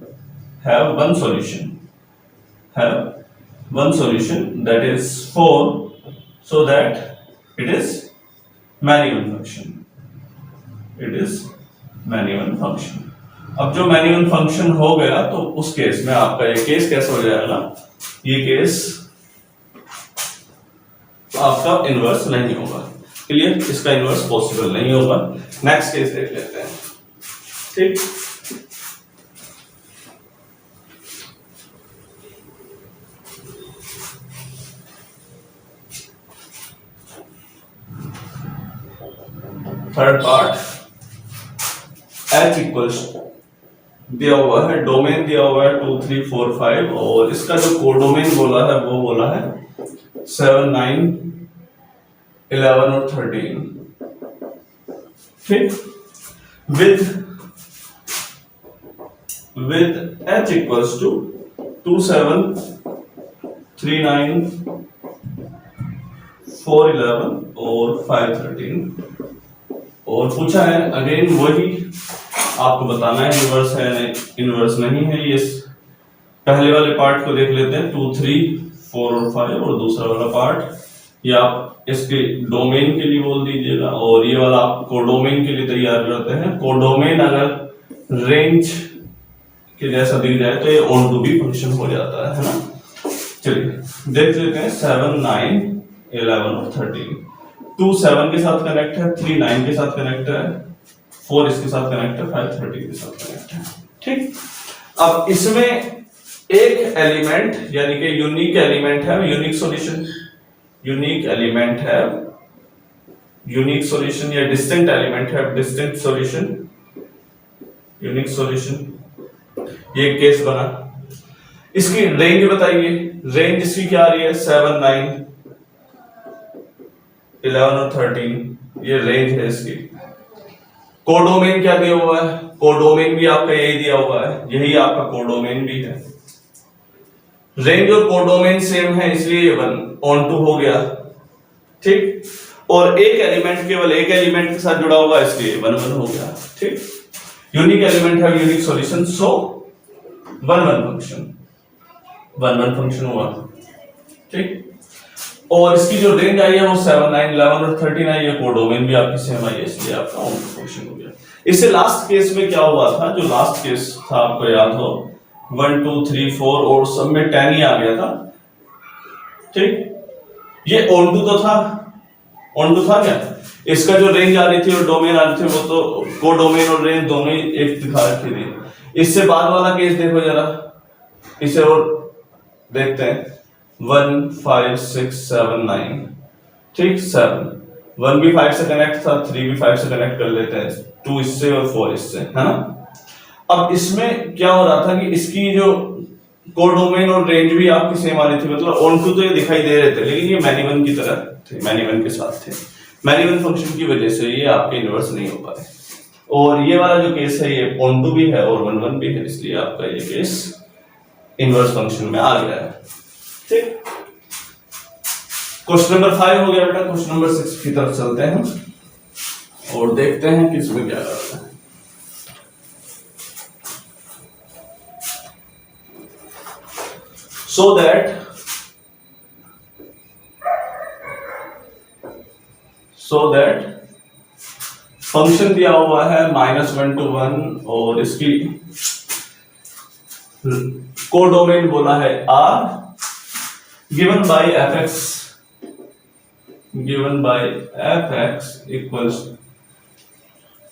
Speaker 1: have one solution that is 4, so that it is many one function। अब जो मैनी वन फंक्शन हो गया तो उस केस में आपका ये केस कैसे हो जाएगा, ये केस आपका इनवर्स नहीं होगा। क्लियर, इसका इनवर्स पॉसिबल नहीं होगा। नेक्स्ट केस देख लेते हैं। ठीक, थर्ड पार्ट, h इक्वल्स दिया हुआ है, डोमेन दिया हुआ है 2 3 4 5 और इसका जो कोडोमेन बोला है वो बोला है 7 9 11 और 13। ठीक, with h equals to 2 7 3 9 4 11 और 5 13। और पूछा है अगेन वही आपको बताना है इनवर्स है इनवर्स नहीं है। ये पहले वाले पार्ट को देख लेते हैं 2 3 4 और 5 और दूसरा वाला पार्ट या आप इसके डोमेन के लिए बोल दीजिएगा और ये वाला आप कोडोमेन के लिए तैयार करते हैं। कोडोमेन अगर रेंज के जैसा दिख जाए तो ये ऑन टू बी फंक्शन हो जाता है ना। चलिए देख लेते हैं 7 9 11 और 13। 2 7 के साथ कनेक्ट है, 3 9 के साथ कनेक्ट है, 4 इसके साथ कनेक्ट है, 5 13 के साथ कनेक्ट है। ठीक, अब इसमें एक एलिमेंट यानी कि यूनिक एलिमेंट है, यूनिक सॉल्यूशन, यूनिक एलिमेंट है, यूनिक सॉल्यूशन या डिस्टिंक्ट एलिमेंट है, डिस्टिंक्ट सॉल्यूशन, यूनिक सॉल्यूशन। ये केस बना। इसकी रेंज बताइए, रेंज इसकी क्या आ रही है 7 9 11 और 13, ये रेंज है इसकी। कोडोमेन क्या दिया हुआ है, कोडोमेन भी आपका यही दिया हुआ है, यही आपका कोडोमेन भी है। रेंज और कोडोमेन सेम है इसलिए ये 1 ऑन टू हो गया। ठीक, और एक एलिमेंट केवल एक एलिमेंट के साथ जुड़ा हुआ है इसलिए 1 1 हो गया। ठीक, यूनिक एलिमेंट है, यूनिक सॉल्यूशन, सो 1 1 फंक्शन हुआ। ठीक, और इसकी जो रेंज आई है वो 7 9 11 और 13 आई है, कोडोमेन भी आपकी सेम आई है इसलिए आपका ऑन टू फंक्शन हो गया। इससे लास्ट केस में क्या हुआ था, जो लास्ट केस था आपको याद हो 1 2 3 4 और सब में 10 ही आ गया था। ठीक, ये ऑन टू तो था, ऑन टू था क्या, इसका जो रेंज आ रही थी और डोमेन आ रही थी वो तो कोडोमेन और रेंज दोनों ही एक दिखा रखी थी। इससे बाद वाला केस देखो जरा, इसे और देखते हैं 1 5 6 7 9। ठीक, 7 1 भी 5 से कनेक्ट था, 3 भी 5 से कनेक्ट कर लेते हैं, 2 इससे और 4 इससे, है ना। अब इसमें क्या हो रहा था कि इसकी जो कोडोमेन और रेंज भी आपकी सेम आ रही थी, मतलब ऑन टू तो ये दिखाई दे रहे थे लेकिन ये मैनी वन की तरह थे, मैनी वन के साथ थे। मैनी वन फंक्शन की वजह से ये आपके इनवर्स नहीं हो पाए। और ये वाला जो केस है ये ऑन टू भी है और 1 1 भी है, इसलिए आपका ये केस इनवर्स फंक्शन में आ गया है। ठीक, क्वेश्चन नंबर 5 हो गया बेटा। क्वेश्चन नंबर 6 की तरफ चलते हैं और देखते हैं कि इसमें क्या करना है। so that फंक्शन दिया हुआ है -1 to 1 और इसकी कोडोमेन बोला है R, given by fx equals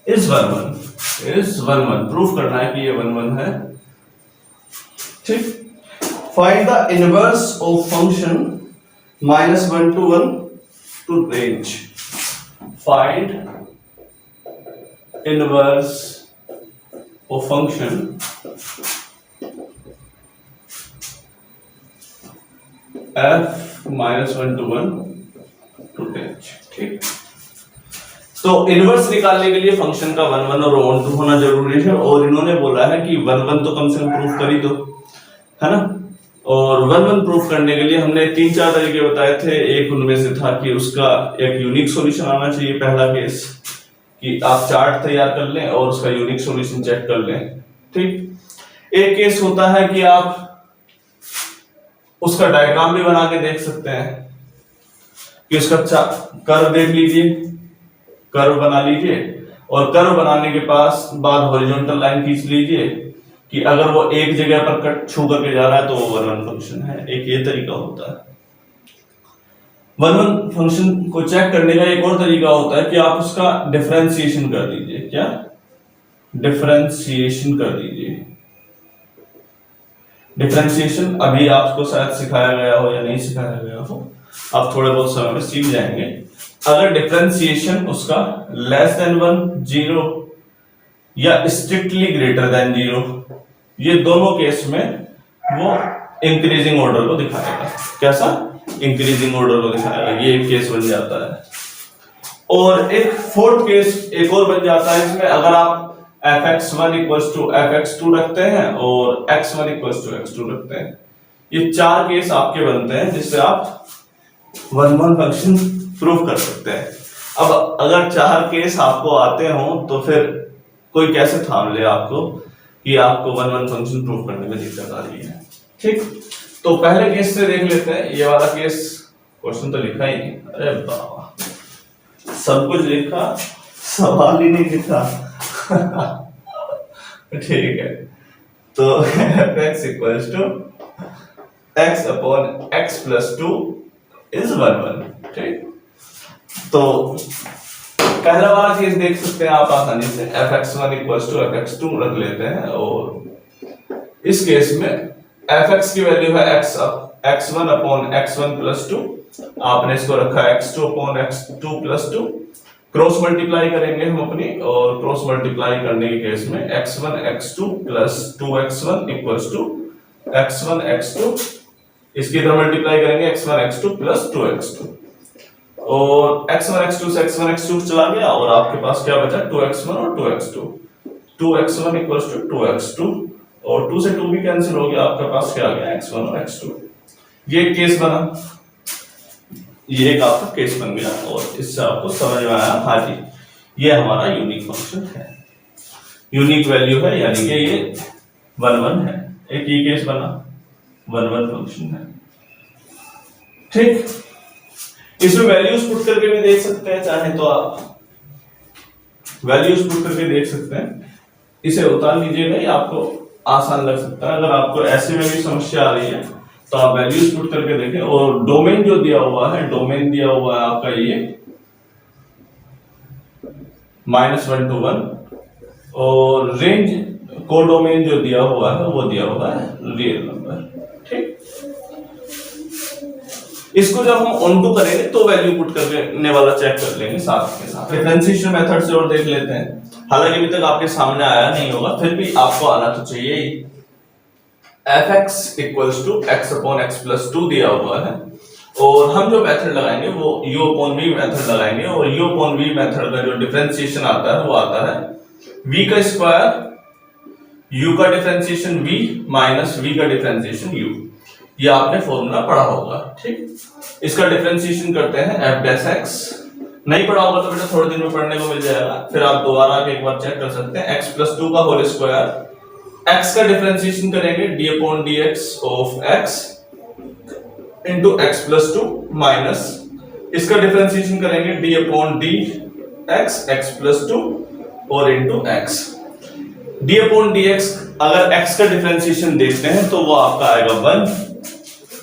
Speaker 1: is 1 1 proof करना है कि ये 1 1 है। ठीक, find the inverse of function -1 to 1 to range। find inverse of function f -1 to 1 to range। ठीक, तो इनवर्स निकालने के लिए फंक्शन का 1 1 और ऑन टू होना जरूरी है और इन्होंने बोला है कि 1 1 तो कम से कम प्रूफ कर ही दो, है ना। और वन वन प्रूफ करने के लिए हमने 3-4 तरीके बताए थे। एक उनमें से था कि उसका एक यूनिक सॉल्यूशन आना चाहिए। पहला केस कि आप चार्ट तैयार कर लें और उसका यूनिक सॉल्यूशन चेक कर लें, ठीक। एक केस होता है कि आप उसका डायग्राम भी बना के देख सकते हैं कि उसका कर्व देख लीजिए, कर्व बना लीजिए और कर्व बनाने के बाद हॉरिजॉन्टल लाइन खींच लीजिए कि अगर वो एक जगह पर कट छू करके जा रहा है तो वो वन वन फंक्शन है। एक ये तरीका होता है। वन वन फंक्शन को चेक करने का एक और तरीका होता है कि आप उसका डिफरेंशिएशन कर दीजिए। क्या? डिफरेंशिएशन कर दीजिए। डिफरेंशिएशन अभी आपको शायद सिखाया गया हो या नहीं सिखाया गया हो, आप थोड़े बहुत समय में सीख जाएंगे। अगर डिफरेंशिएशन उसका लेस देन 1, 0 या स्ट्रिक्टली ग्रेटर देन 0, ये दोनों केस में वो इंक्रीजिंग ऑर्डर को दिखाएगा। कैसा? इंक्रीजिंग ऑर्डर को दिखाएगा। ये एक केस बन जाता है। और एक फोर्थ केस एक और बन जाता है इसमें, अगर आप fx1 = fx2 रखते हैं और x1 = x2 रखते हैं। ये 4 केस आपके बनते हैं जिससे आप वन वन फंक्शन प्रूव कर सकते हैं। अब अगर 4 केस आपको आते हो तो फिर कोई कैसे थाम ले आपको कि आपको वन वन फंक्शन प्रूव करने में दिक्कत आ रही है, ठीक। तो पहले केस से देख लेते हैं। ये वाला केस क्वेश्चन तो लिखा ही नहीं। अरे बाबा, सब कुछ लिखा, सवाल ही नहीं लिखा। ठीक है, तो x = x/x + 2 = 1, ठीक। तो पहला वाला केस देख सकते हैं आप आसानी से, fx1 = fx2 रख लेते हैं और इस केस में fx की वैल्यू है x1/x1 + 2, आपने इसको रखा x2/x2 + 2। क्रॉस मल्टीप्लाई करेंगे हम अपनी, और क्रॉस मल्टीप्लाई करने के केस में x1 x2 + 2x1 = x1 x2, इसकी इधर मल्टीप्लाई करेंगे x1 x2 + 2x2, और x1 x2 से x1 x2 चला गया और आपके पास क्या बचा? 2x1 और 2x2। 2x1 = 2x2 और 2 से 2 भी कैंसिल हो गया, आपके पास क्या आ गया? x1 और x2। ये केस बना, ये एक आपका केस बन गया और इससे आपको समझ में आया, हाँ जी ये हमारा यूनिक फंक्शन है, यूनिक वैल्यू है, यानी कि ये वन वन है। एक ये केस बना, वन वन फंक्शन है, ठीक। इसमें वैल्यूज पुट करके भी देख सकते हैं, चाहे तो आप वैल्यूज पुट करके देख सकते हैं। इसे उतार लीजिएगा, ये आपको आसान लग सकता है। अगर आपको ऐसे में भी समस्या आ रही है तो आप वैल्यूज पुट करके देखें। और डोमेन जो दिया हुआ है, डोमेन दिया हुआ है आपका ये -1 to 1, और रेंज को डोमेन जो दिया हुआ है वो दिया हुआ है रियल नंबर, ठीक। इसको जब हम ऑनटू करेंगे तो वैल्यू पुट करने वाला चेक कर लेंगे साथ के साथ। डिफरेंशिएशन मेथड से और देख लेते हैं। हालांकि अभी तक आपके सामने आया नहीं होगा, फिर भी आपको आना तो चाहिए। fx = x/x + 2 दिया हुआ है और हम जो मेथड लगाएंगे वो u/v मेथड लगाएंगे, और u/v मेथड का जो डिफरेंशिएशन आता है वो आता है v का स्क्वायर, u का डिफरेंशिएशन v - v का डिफरेंशिएशन u। ये आपने फॉर्मूला पढ़ा होगा, ठीक। इसका डिफरेंशिएशन करते हैं f'(x). नहीं पढ़ा होगा तो बेटा थोड़े दिन में पढ़ने को मिल जाएगा, फिर आप दोबारा एक बार चेक कर सकते हैं। x + 2 का होल स्क्वायर, x का डिफरेंशिएशन करेंगे d/dx of x into x + 2 minus इसका डिफरेंशिएशन करेंगे d/dx x + 2 और into x। d/dx अगर x का डिफरेंशिएशन देखते हैं तो वो आपका आएगा 1।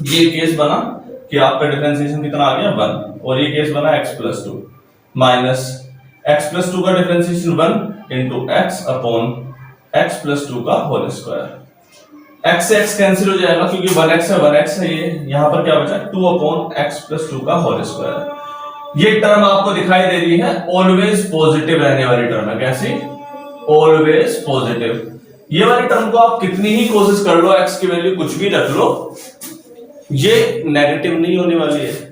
Speaker 1: ये केस बना कि आपका डिफरेंशिएशन कितना आ गया? 1। और ये केस बना x + 2 माइनस x + 2 का डिफरेंशिएशन 1 into x + 2 का होल स्क्वायर। x से x कैंसिल हो जाएगा क्योंकि 1x है ये, यहां पर क्या बचा? 2/x + 2 का होल स्क्वायर। ये टर्म आपको दिखाई दे रही है ऑलवेज पॉजिटिव रहने वाली टर्म है। कैसी? Always positive. ये वाली टर्म को आप कितनी ही कोशिश कर लो, x की वैल्यू कुछ भी रख लो, ये नेगेटिव नहीं होने वाली है।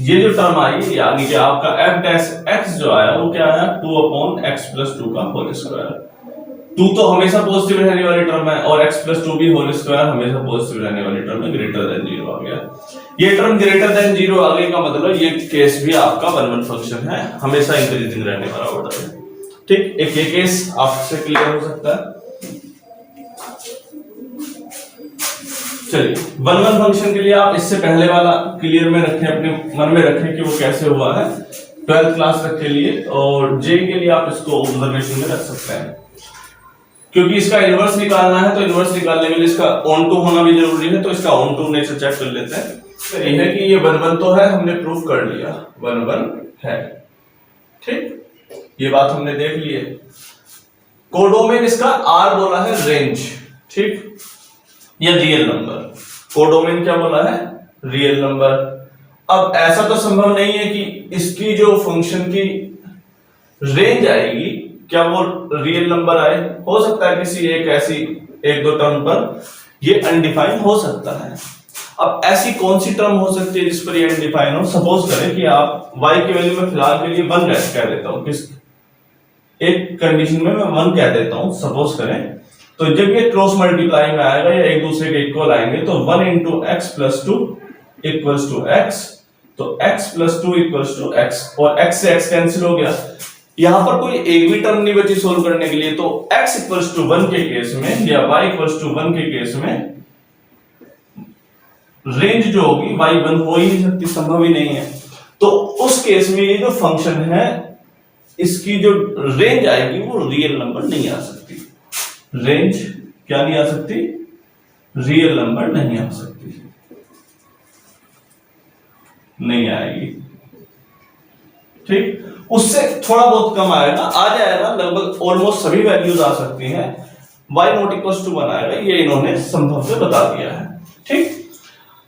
Speaker 1: ये जो टर्म आई यानी कि आपका f' x जो आया वो क्या आया? 2/x + 2 का होल स्क्वायर। 2 तो हमेशा पॉजिटिव रहने वाली टर्म है और x प्लस 2 भी होल स्क्वायर हमेशा पॉजिटिव रहने वाली टर्म है, ग्रेटर देन 0 आ गया। ये टर्म ग्रेटर देन 0 आ गई का मतलब ये केस भी आपका 1 1 फंक्शन है, हमेशा इंक्रीजिंग रहने वाला ऑर्डर है। ठीक, एक ये केस आपसे क्लियर हो सकता है। चलिए 1 1 फंक्शन के लिए आप इससे पहले वाला क्लियर में रखें, अपने मन में रखें कि वो कैसे हुआ है 12th क्लास तक के लिए, और जे के लिए आप इसको ऑब्जर्वेशन में रख सकते हैं। क्योंकि इसका इनवर्स निकालना है तो इनवर्स निकालने के लिए इसका ऑन टू होना भी जरूरी है, तो इसका ऑन टू नेचर चेक कर लेते हैं। तो ये है कि ये 1 1 तो है, हमने प्रूफ कर लिया 1 1 है। ठीक, ये बात हमने देख ली है। कोडोमेन इसका आर बोला है रेंज, ठीक, या रियल नंबर। कोडोमेन क्या बोला है, रियल नंबर। अब ऐसा तो संभव नहीं है कि इसकी जो फंक्शन की रेंज आएगी क्या वो रियल नंबर आए, हो सकता है किसी एक ऐसी 1 2 टर्म पर ये अनडिफाइन हो सकता है। अब ऐसी कौन सी टर्म हो सकती है जिस पर ये अनडिफाइन हो? सपोज करें कि आप y की वैल्यू में फिलहाल के लिए 1 कह देता हूं, किस एक कंडीशन में मैं 1 कह देता हूं, सपोज करें, तो जब ये क्रॉस मल्टीप्लाई में आएगा या एक दूसरे के इक्वल आएंगे तो 1 into x plus 2 equals to x, तो x plus 2 equals to x, और x से x कैंसिल हो गया। यहां पर कोई एक भी टर्म नहीं बची सोल्व करने के लिए, तो x equals to 1 के केस में या y equals to 1 के केस में रेंज जो होगी y 1 हो ही नहीं सकती, संभव ही नहीं है। तो उस केस में ये जो फंक्शन है इसकी जो रेंज आएगी वो रियल नंबर नहीं आ सकती। रेंज क्या नहीं आ सकती, रियल नंबर नहीं आ सकती, नहीं आएगी। ठीक, उससे थोड़ा बहुत कम आएगा, आ जाएगा, लगभग ऑलमोस्ट सभी वैल्यूज आ सकती हैं। y नॉट इक्वल्स टू 1 आएगा, ये इन्होंने संभव से बता दिया है। ठीक,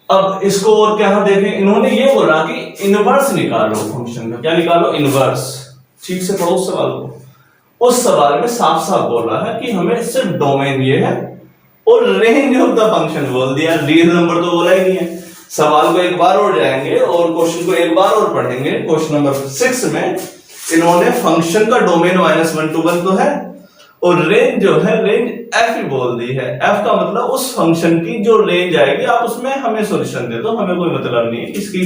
Speaker 1: अब इसको और क्या देखें, इन्होंने ये बोला कि इनवर्स निकालो फंक्शन का। क्या निकालो? इनवर्स। ठीक से पढ़ो उस सवाल को। उस सवाल में साफ साफ बोला है कि हमें सिर्फ डोमेन ये है और रेंज ऑफ द फंक्शन बोल दिया, रियल नंबर तो बोला ही नहीं है। सवाल को एक बार और जाएंगे और क्वेश्चन को एक बार और पढ़ेंगे। क्वेश्चन नंबर 6 में इन्होंने फंक्शन का डोमेन -1 to 1 तो है और रेंज जो है रेंज f ही बोल दी है। f का मतलब उस फंक्शन की जो रेंज आएगी आप उसमें हमें सॉल्यूशन दे दो, हमें कोई मतलब नहीं है इसकी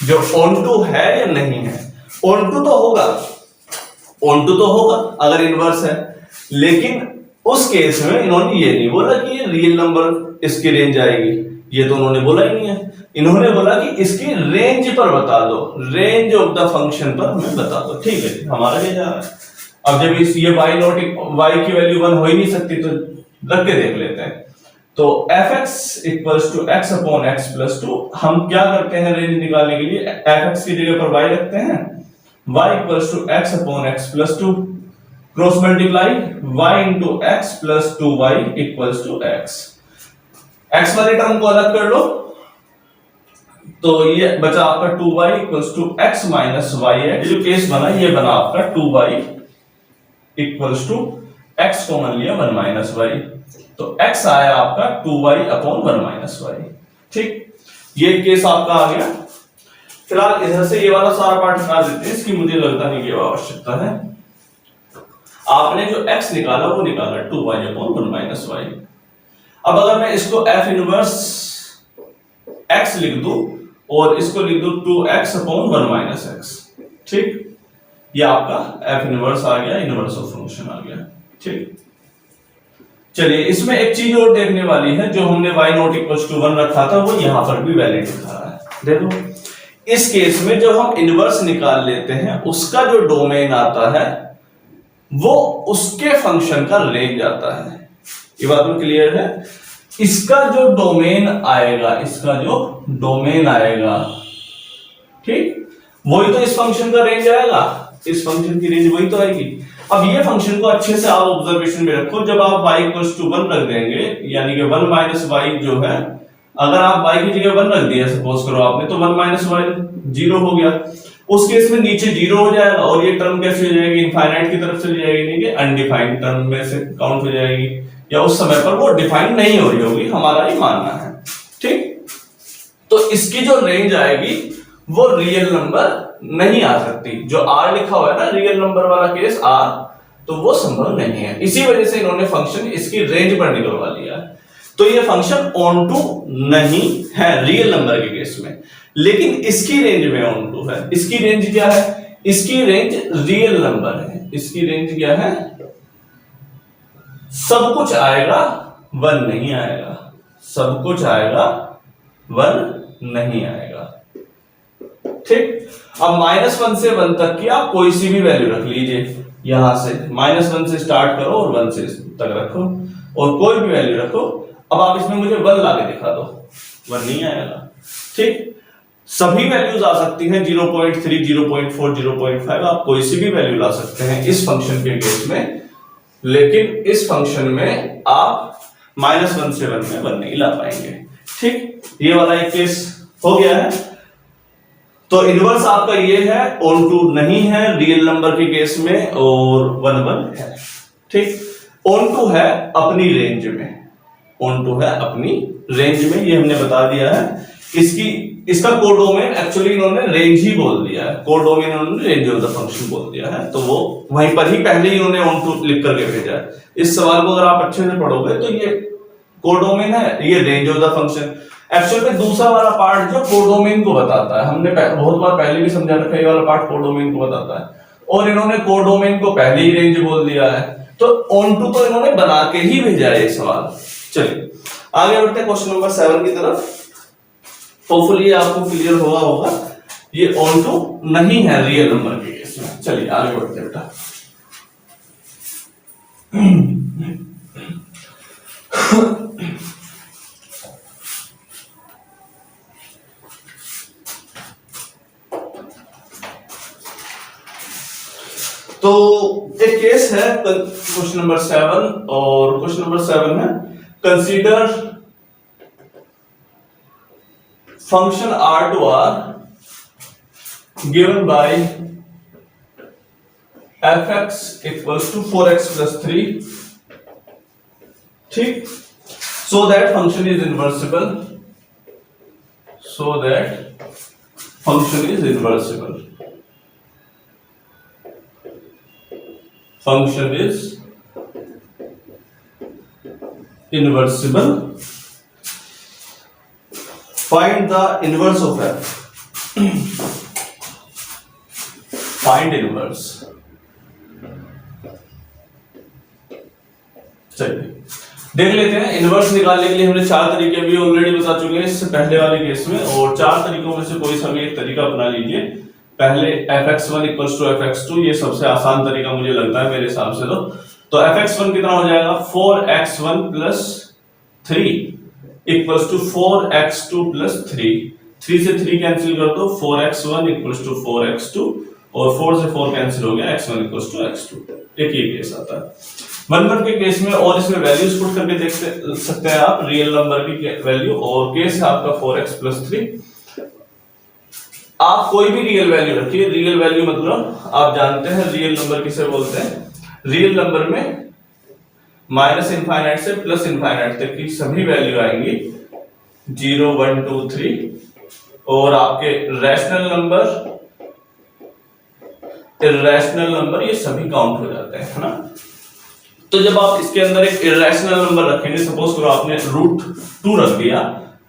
Speaker 1: जो ऑन टू है या नहीं है। ऑन टू तो होगा, ऑन टू तो होगा अगर इनवर्स है, लेकिन उस केस में इन्होंने ये नहीं बोला कि ये रियल नंबर इसकी रेंज आएगी, ये तो उन्होंने बोला ही नहीं है। इन्होंने बोला कि इसकी रेंज पर बता दो, रेंज ऑफ द फंक्शन पर हमें बता दो। ठीक है, हमारा ये जा रहा है। अब जब इस ये y की वैल्यू 1 हो ही नहीं सकती तो रख के देख लेते हैं। तो fx equals to x upon x plus 2, हम क्या करते हैं रेंज निकालने के लिए fx की जगह पर y रखते हैं, y equals to x upon x plus 2, cross multiply y into x plus 2y equals to x। x वाली टर्म को अलग कर लो तो ये बचा आपका 2y equals to x minus y है। जो केस बना ये बना आपका 2y equals to x common लिया 1 माइनस y, तो x आया आपका 2y अपॉन 1 माइनस y। ठीक, ये केस आपका आ गया। फिलहाल इधर से ये वाला सारा पार्ट हटा देते हैं, इसकी मुझे लगता नहीं कि आवश्यकता है। आपने जो x निकाला वो निकाला 2y अपॉन 1 माइनस y। अब अगर मैं इसको f इनवर्स x लिख दूं और इसको लिख दूं 2x अपॉन 1 माइनस x, ठीक, ये आपका f इनवर्स आ गया, इनवर्स ऑफ फंक्शन आ गया। ठीक, चलिए इसमें एक चीज और देखने वाली है, जो हमने y नॉट इक्वल्स टू 1 रखा था वो यहां पर भी वैलिड दिखा रहा है। देखो इस केस में जब हम इनवर्स निकाल लेते हैं उसका जो डोमेन आता है वो उसके फंक्शन का रेंज आता है। ये बात में क्लियर है? इसका जो डोमेन आएगा, इसका जो डोमेन आएगा, ठीक, वही तो इस फंक्शन का रेंज आएगा, इस फंक्शन की रेंज वही तो आएगी। अब ये फंक्शन को अच्छे से आप ऑब्जर्वेशन में रखो, जब आप y इक्वल्स टू 1 रख देंगे यानी कि 1 माइनस y जो है, अगर आप y की जगह 1 रख दिया सपोज करो आपने, तो 1 माइनस y 0 हो गया। उस केस में नीचे 0 हो जाएगा और ये टर्म कैसे हो जाएगी, इनफाइनाइट की तरफ चली जाएगी, नहीं कि अनडिफाइंड टर्म में से काउंट हो जाएगी, या उस समय पर वो डिफाइन नहीं हो रही होगी, हमारा ही मानना है। ठीक, तो इसकी जो रेंज आएगी वो रियल नंबर नहीं आ सकती। जो r लिखा हुआ है ना, रियल नंबर वाला केस r, तो वो संभव नहीं है। इसी वजह से इन्होंने फंक्शन इसकी रेंज पर निकलवा लिया है। तो ये फंक्शन ऑन टू नहीं है रियल नंबर के केस में, लेकिन इसकी रेंज में ऑन टू है। इसकी रेंज क्या है? इसकी रेंज रियल नंबर है। इसकी रेंज क्या है? सब कुछ आएगा, 1 नहीं आएगा। सब कुछ आएगा, 1 नहीं आएगा। ठीक। अब -1 से 1 तक की आप कोई सी भी वैल्यू रख लीजिए। यहां से -1 से स्टार्ट करो और 1 से तक रखो और कोई भी वैल्यू रखो। अब आप इसमें मुझे 1 ला के दिखा दो, 1 नहीं आएगा। ठीक। सभी वैल्यूज आ सकती हैं, 0.3, 0.4, 0.5, आप कोई सी भी वैल्यू ला सकते हैं इस फंक्शन के केस में, लेकिन इस फंक्शन में आप -1 से 1 में 1 नहीं ला पाएंगे। ठीक। ये वाला एक केस हो गया है। तो इनवर्स आपका ये है, ऑन टू नहीं है रियल नंबर के केस में और 1 1 है। ठीक। ऑन टू है अपनी रेंज में, ऑन टू है अपनी रेंज में, ये हमने बता दिया है। इसका कोडोमेन एक्चुअली इन्होंने रेंज ही बोल दिया है, कोडोमेन इन्होंने रेंज ऑफ द फंक्शन बोल दिया है, तो वो वहीं पर ही पहले ही इन्होंने ऑन टू लिख करके भेजा है। इस सवाल को अगर आप अच्छे से पढ़ोगे तो ये कोडोमेन है, ये range of the function. Actual में दूसरा वाला पार्ट जो कोडोमेन को बताता है, हमने बहुत बार पहले भी समझा रखा है, ये वाला पार्ट कोडोमेन को बताता है, और इन्होंने कोडोमेन को पहले ही रेंज बोल दिया है। तो ऑन टू तो इन्होंने बना के ही भेजा है ये सवाल। चलिए आगे बढ़ते हैं क्वेश्चन नंबर 7 की तरफ। होपफुली आपको क्लियर हुआ होगा, ये ऑन टू नहीं है रियल नंबर के केस में। चलिए आगे बढ़ते हैं बेटा। तो एक केस है क्वेश्चन नंबर 7, और क्वेश्चन नंबर 7 है consider function r to r given by fx equals to 4x plus 3, ठीक, so that function is inversible, so that function is inversible, function is inversible. Find the inverse of f. Find inverse. चलिए देख लेते हैं। Inverse निकालने के लिए हमने 4 तरीके भी ऑलरेडी बता चुके हैं इससे पहले वाले केस में, और 4 तरीकों में से कोई सा भी एक तरीका अपना लीजिए। पहले fx1 = fx2, ये सबसे आसान तरीका मुझे लगता है मेरे हिसाब से। तो fx1 कितना हो जाएगा? 4x1 + 3 इक्वल्स टू 4x2 + 3, 3 से 3 कैंसिल कर दो, 4x1 = 4x2, और 4 से 4 कैंसिल हो गया, x1 = x2। एक ये केस आता है। 1 1 के केस में, और इसमें वैल्यूज पुट करके देख सकते हैं आप रियल नंबर की वैल्यू, और केस है आपका 4x + 3। आप कोई भी रियल वैल्यू रखिए। रियल वैल्यू मतलब आप जानते हैं रियल नंबर किसे बोलते हैं। रियल नंबर में -∞ से +∞ तक की सभी वैल्यू आएंगी, 0 1 2 3, और आपके रैशनल नंबर, इरैशनल नंबर, ये सभी काउंट हो जाते हैं, है ना। तो जब आप इसके अंदर एक इरैशनल नंबर रखेंगे, सपोज करो आपने √2 रख दिया,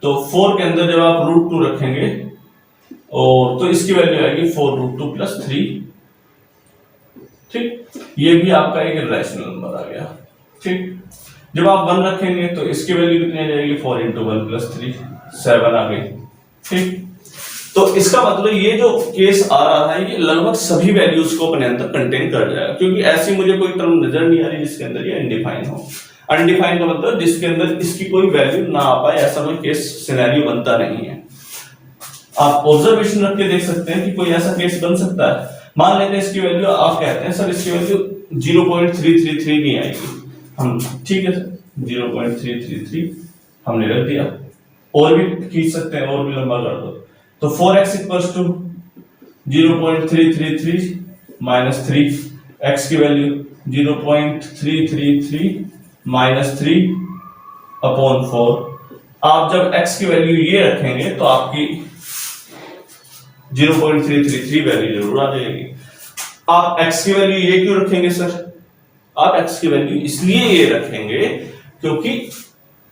Speaker 1: तो 4 के अंदर जब आप √2 रखेंगे और तो इसकी वैल्यू आएगी 4√2 + 3, ठीक। ये भी आपका एक इरैशनल नंबर आ गया, ठीक। जब आप 1 रखेंगे तो इसकी वैल्यू कितनी आ जाएगी? 4 × 1 + 3, 7 आ गई, ठीक। तो इसका मतलब ये जो केस आ रहा है, ये लगभग सभी वैल्यूज को अपने अंदर कंटेन कर जाएगा, क्योंकि ऐसी मुझे कोई टर्म नजर नहीं आ रही जिसके अंदर ये अनडिफाइन हो। अनडिफाइन का मतलब जिसके अंदर इसकी कोई वैल्यू ना आ पाए, ऐसा कोई केस सिनेरियो बनता नहीं है। आप ऑब्जर्वेशन रख के देख सकते हैं कि कोई ऐसा केस बन सकता है। मान लेते हैं इसकी वैल्यू, आप कहते हैं सर इसकी वैल्यू 0.333 नहीं आएगी, हम ठीक है सर 0.333 हमने रख दिया, और भी खींच सकते हैं, और भी लंबा कर दो, तो 4x = 0.333 - 3, x की वैल्यू 0.333 - 3/4। आप जब x की वैल्यू ये रखेंगे तो आपकी 0.333 वैल्यू जरूर आ जाएगी। आप x की वैल्यू ये क्यों रखेंगे सर? आप x की वैल्यू इसलिए ये रखेंगे क्योंकि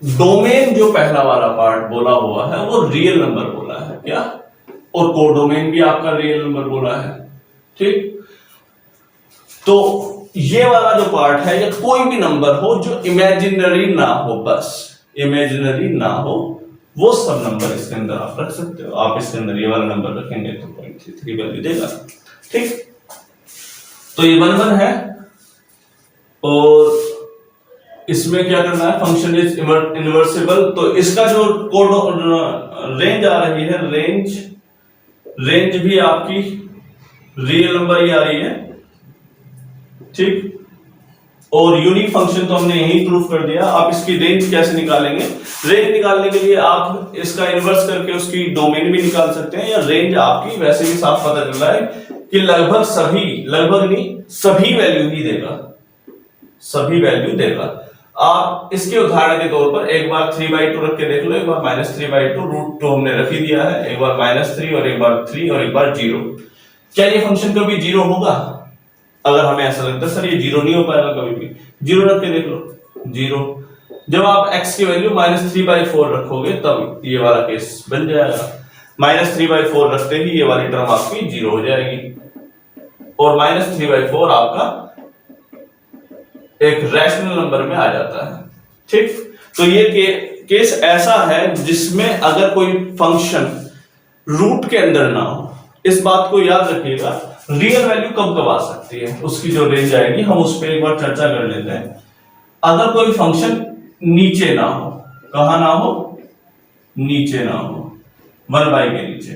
Speaker 1: डोमेन जो पहला वाला पार्ट बोला हुआ है वो रियल नंबर बोला है क्या, और कोडोमेन भी आपका रियल नंबर बोला है। ठीक, तो ये वाला जो पार्ट है या कोई भी नंबर हो जो इमेजिनरी ना हो, बस इमेजिनरी ना हो, वो सब नंबर इसके अंदर आप रख सकते हो। आप इसके अंदर ये वाला नंबर रखेंगे तो 0.33 वैल्यू देगा। ठीक, तो ये 1 है और इसमें क्या करना है, फंक्शन इज इनवर्सिबल। तो इसका जो कोड रेंज आ रही है, रेंज भी आपकी रियल नंबर ही आ रही है। ठीक, और यूनिक फंक्शन तो हमने यही प्रूफ कर दिया। आप इसकी रेंज कैसे निकालेंगे, रेंज निकालने के लिए आप इसका इन्वर्स करके उसकी डोमेन भी निकाल सकते हैं, या रेंज आपकी वैसे भी साफ पता चल रहा है कि लगभग नहीं सभी वैल्यू ही देगा, सभी वैल्यू देगा। आप इसके उदाहरण के तौर पर एक बार 3/2 रख के देख लो, एक बार -3/2, √2 हमने रख ही दिया है, एक बार -3 और एक बार 3 और एक बार 0। क्या ये फंक्शन कभी 0 होगा? अगर हमें ऐसा लगता है सर ये 0 नहीं हो पाएगा कभी भी, 0 रख के देख लो, 0। जब आप x की वैल्यू -3/4 रखोगे तब ये वाला केस बन जाएगा। -3/4 रखते ही ये वाली टर्म आपकी 0 हो जाएगी, और -3/4 आपका एक रैशनल नंबर में आ जाता है। ठीक, तो ये केस ऐसा है जिसमें अगर कोई फंक्शन रूट के अंदर ना हो, इस बात को याद रखिएगा। रियल वैल्यू कब आ सकती है, उसकी जो रेंज आएगी हम उस पर एक बार चर्चा कर लेते हैं। अगर कोई फंक्शन नीचे ना हो, कहां ना हो, नीचे ना हो, 1 के नीचे।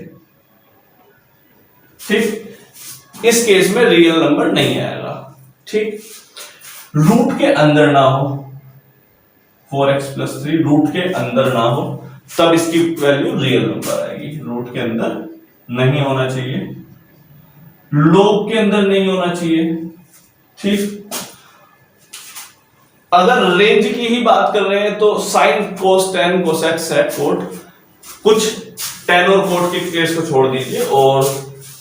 Speaker 1: ठीक, इस केस में रियल नंबर नहीं आएगा। ठीक, रूट के अंदर ना हो, 4x + 3 रूट के अंदर ना हो, तब इसकी वैल्यू रियल नंबर आएगी। रूट के अंदर नहीं होना चाहिए, लोग के अंदर नहीं होना चाहिए। ठीक, अगर रेंज की ही बात कर रहे हैं तो साइन, कोस, टेन, कोसेक, सेक, कोट, कुछ टेन और कोट के केस को छोड़ दीजिए, और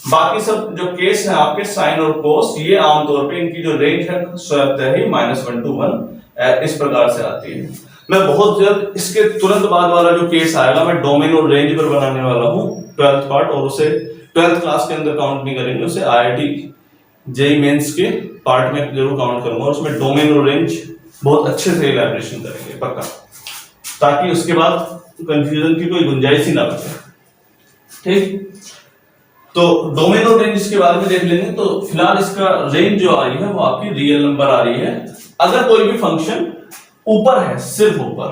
Speaker 1: बाकी सब जो केस है आपके साइन और कोस, ये आमतौर पे इनकी जो रेंज है स्वतः ही -1 to 1 इस प्रकार से आती है। मैं बहुत जल्द इसके तुरंत बाद वाला जो केस आएगा मैं डोमेन और रेंज पर बनाने वाला हूं 12th पार्ट, और उसे 12th क्लास के अंदर काउंट नहीं करेंगे, उसे IIT जेईई मेंस के पार्ट में जरूर काउंट करूंगा। उसमें डोमेन और रेंज बहुत अच्छे से इलैबोरेशन करेंगे पक्का, ताकि उसके बाद कंफ्यूजन की कोई गुंजाइश ही ना बचे। ठीक, तो डोमेन और रेंज इसके बारे में देख लेंगे। तो फिलहाल इसका रेंज जो आ रही है वो आपकी रियल नंबर आ रही है अगर कोई भी फंक्शन ऊपर है, सिर्फ ऊपर,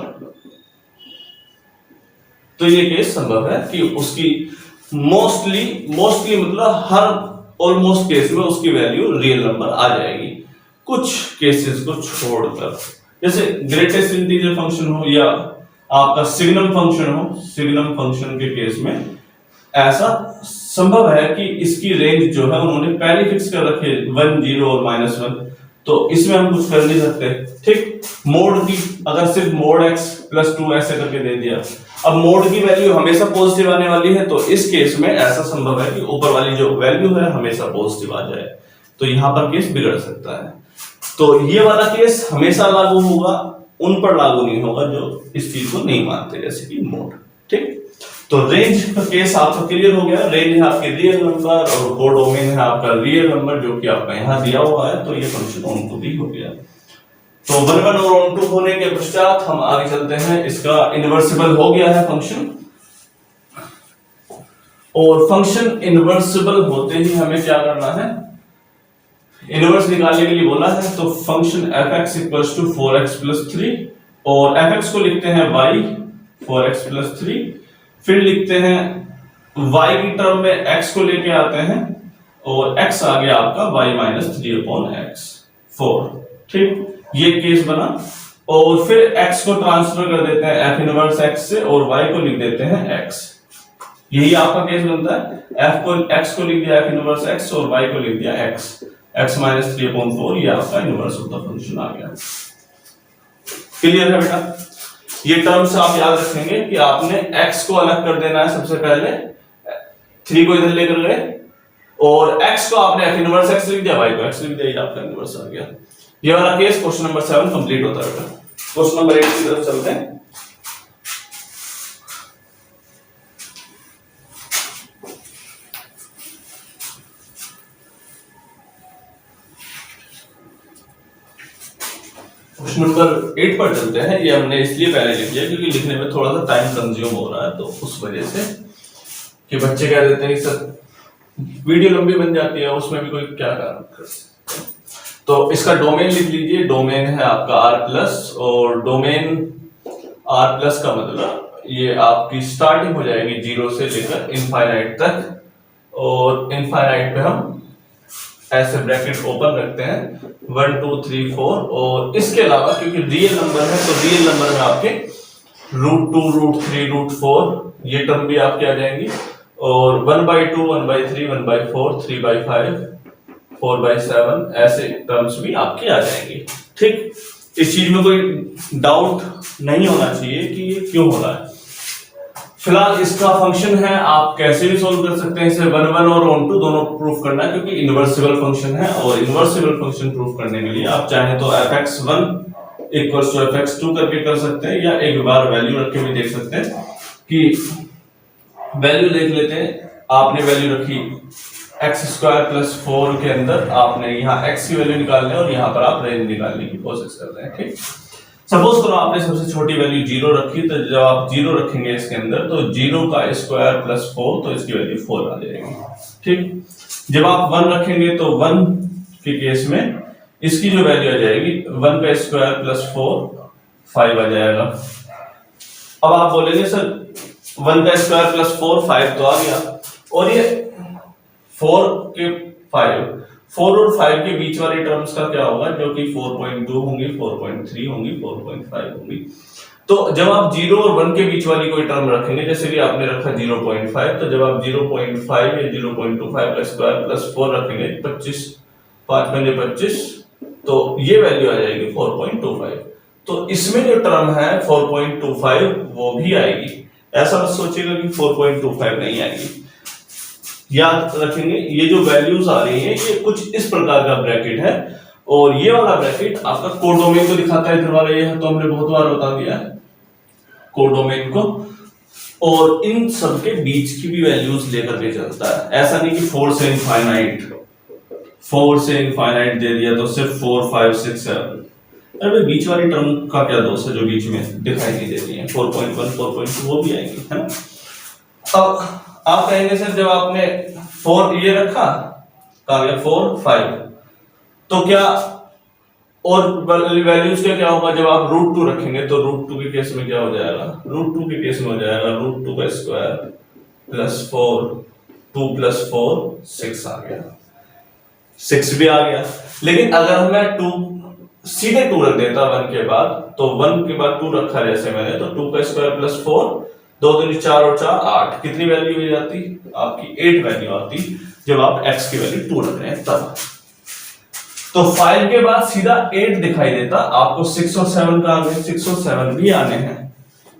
Speaker 1: तो ये केस संभव है कि उसकी मोस्टली मतलब हर ऑलमोस्ट केस में उसकी वैल्यू रियल नंबर आ जाएगी, कुछ केसेस को छोड़कर। जैसे ग्रेटेस्ट इंटीजर फंक्शन हो या आपका सिग्नम फंक्शन हो, सिग्नम फंक्शन के केस में ऐसा संभव है कि इसकी रेंज जो है उन्होंने पहले फिक्स कर रखी है 1, 0 और -1, तो इसमें हम कुछ कर नहीं सकते। ठीक, मोड की अगर सिर्फ मोड x + 2 ऐसे करके दे दिया, अब मोड की वैल्यू हमेशा पॉजिटिव आने वाली है, तो इस केस में ऐसा संभव है कि ऊपर वाली जो वैल्यू है हमेशा पॉजिटिव आ जाए, तो यहां पर केस बिगड़ सकता है। तो ये वाला केस हमेशा लागू होगा, उन पर लागू नहीं होगा जो इस चीज को नहीं मानते, जैसे कि मोड। ठीक, तो रेंज का केस आपका क्लियर हो गया। रेंज है आपके रियल नंबर और कोडोमेन है आपका रियल नंबर, जो कि आपका यहां दिया हुआ है, तो ये फंक्शन ऑन टू भी हो गया। तो 1 1 और ऑन टू होने के पश्चात हम आगे चलते हैं। इसका इनवर्सिबल हो गया है फंक्शन, और फंक्शन इनवर्सिबल होते ही हमें क्या करना है, इनवर्स निकालने के लिए बोला है। तो फंक्शन fx = 4x + 3, और fx को लिखते हैं y 4x + 3, फिर लिखते हैं y की टर्म में x को लेके आते हैं, और x आ गया आपका y - 3/x 4। ठीक, ये केस बना, और फिर x को ट्रांसफर कर देते हैं f इनवर्स x से, और y को लिख देते हैं x। यही आपका केस बनता है। x को लिख दिया f इनवर्स x और y को लिख दिया x - 3/4, ये आपका इनवर्स ऑफ द फंक्शन आ गया। क्लियर है बेटा? ये टर्म्स आप याद रखेंगे कि आपने x को अलग कर देना है सबसे पहले, 3 को इधर लेकर गए, और x को आपने f इनवर्स x लिख दिया, y को x लिख दिया, ये आपका इनवर्स आ गया। ये वाला केस क्वेश्चन नंबर 7 कंप्लीट होता है बेटा। क्वेश्चन नंबर 8 की तरफ चलते हैं। क्वेश्चन नंबर 8 पर चलते हैं। ये हमने इसलिए पहले लिख लिया क्योंकि लिखने में थोड़ा सा टाइम कंज्यूम हो रहा है, तो उस वजह से कि बच्चे कह देते हैं कि सर वीडियो लंबी बन जाती है, उसमें भी कोई क्या कारण कर सकते हैं। तो इसका डोमेन लिख लीजिए। डोमेन है आपका आर प्लस, और डोमेन आर प्लस का मतलब ये आपकी स्टार्टिंग हो जाएगी 0 से लेकर इनफाइनाइट तक, और इनफाइनाइट पे हम ऐसे ब्रैकेट ओपन रखते हैं 1 2 3 4, और इसके अलावा क्योंकि रियल नंबर है तो रियल नंबर में आपके √2 √3 √4 ये टर्म भी आपके आ जाएंगी, और 1/2 1/3 1/4 3/5 4/7 ऐसे टर्म्स भी आपके आ जाएंगे। ठीक, इस चीज में कोई डाउट नहीं होना चाहिए कि ये क्यों हो रहा है। फिलहाल इसका फंक्शन है, आप कैसे भी सोल्व कर सकते हैं इसे। 1 1 और ऑन टू दोनों प्रूफ करना है क्योंकि इनवर्सिबल फंक्शन है, और इनवर्सिबल फंक्शन प्रूफ करने के लिए आप चाहें तो fx1 = fx2 करके कर सकते हैं, या एक बार वैल्यू रख के भी देख सकते हैं। कि वैल्यू देख लेते हैं। आपने वैल्यू रखी x² + 4 के अंदर, आपने यहाँ x की वैल्यू निकालनी है और यहाँ पर आप रेंज निकालने की कोशिश कर रहे हैं। ठीक, सपोज करो आपने सबसे छोटी वैल्यू 0 रखी, तो जब आप 0 रखेंगे इसके अंदर तो 0 का स्क्वायर + 4, तो इसकी वैल्यू 4 आ जाएगी। ठीक, जब आप 1 रखेंगे तो 1 के केस में इसकी जो वैल्यू आ जाएगी 1 का स्क्वायर + 4 5 आ जाएगा। अब आप बोलेंगे सर 1 का स्क्वायर + 4 5 तो आ गया, और ये 4 के 5 4 और 5 के बीच वाली टर्म्स का क्या होगा, जो कि 4.2 होंगी 4.3 होंगी 4.5 होंगी। तो जब आप 0 और 1 के बीच वाली कोई टर्म रखेंगे, जैसे कि आपने रखा 0.5, तो जब आप 0.5 या 0.25 का स्क्वायर + 4 रखेंगे 25 5 पंजे 25, तो ये वैल्यू आ जाएगी 4.25। तो इसमें जो टर्म है 4.25 वो भी आएगी। ऐसा मत सोचिएगा कि 4.25 नहीं आएगी। याद रखेंगे ये जो वैल्यूज आ रही हैं ये कुछ इस प्रकार का ब्रैकेट है, और ये वाला ब्रैकेट आपका कोडोमेन को दिखाता है। इधर वाला ये है तो हमने बहुत बार बता दिया है कोडोमेन को, और इन सब के बीच की भी वैल्यूज लेकर के चलता है। ऐसा नहीं कि 4 से इनफाइनाइट दे दिया तो सिर्फ 4 5 6 7। अरे बीच वाली टर्म का क्या दोष है जो बीच में दिखाई नहीं देती है। 4.1 4.2 वो भी आएंगी, है ना। अब आप कहेंगे सर जब आपने 4 ये रखा, कहा गया 4 5, तो क्या और वैल्यूज का क्या होगा जब आप √2 रखेंगे, तो √2 के केस में क्या हो जाएगा, √2 के केस में हो जाएगा √2 का स्क्वायर + 4 2 + 4 6 आ गया, 6 भी आ गया। लेकिन अगर मैं 2 सीधे 2 रख देता 1 के बाद, तो 1 के बाद 2 रखा जैसे मैंने, तो 2 का स्क्वायर + 4 2 दूनी 4 और 4 8, कितनी वैल्यू हो जाती आपकी 8 वैल्यू आती जब आप x की वैल्यू 2 रख रहे हैं तब। तो 5 के बाद सीधा 8 दिखाई देता आपको। 6 और 7 का आगे 6 और 7 भी आने हैं,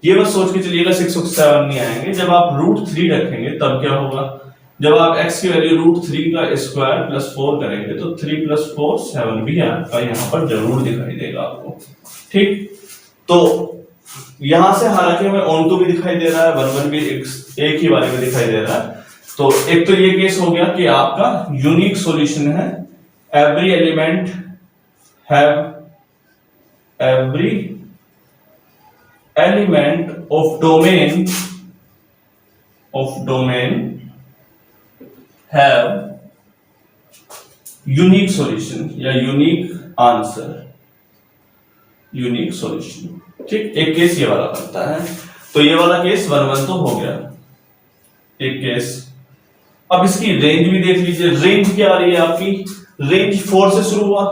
Speaker 1: ये बस सोच के चलिएगा 6 और 7 नहीं आएंगे। जब आप √3 रखेंगे तब क्या होगा, जब आप x की वैल्यू √3 का स्क्वायर + 4 करेंगे तो 3 + 4 7 भी आपका यहाँ पर जरूर दिखाई देगा आपको। ठीक, तो यहां से हालांकि हमें ऑन टू भी दिखाई दे रहा है, 1 1 भी एक ही बारे में दिखाई दे रहा है। तो एक तो ये केस हो गया कि आपका यूनिक सॉल्यूशन है, every element of domain have unique solution या यूनिक आंसर, यूनिक सॉल्यूशन। ठीक, एक केस ये वाला बनता है। तो ये वाला केस 1 1 तो हो गया एक केस। अब इसकी रेंज भी देख लीजिए। रेंज क्या आ रही है आपकी, रेंज 4 से शुरू हुआ,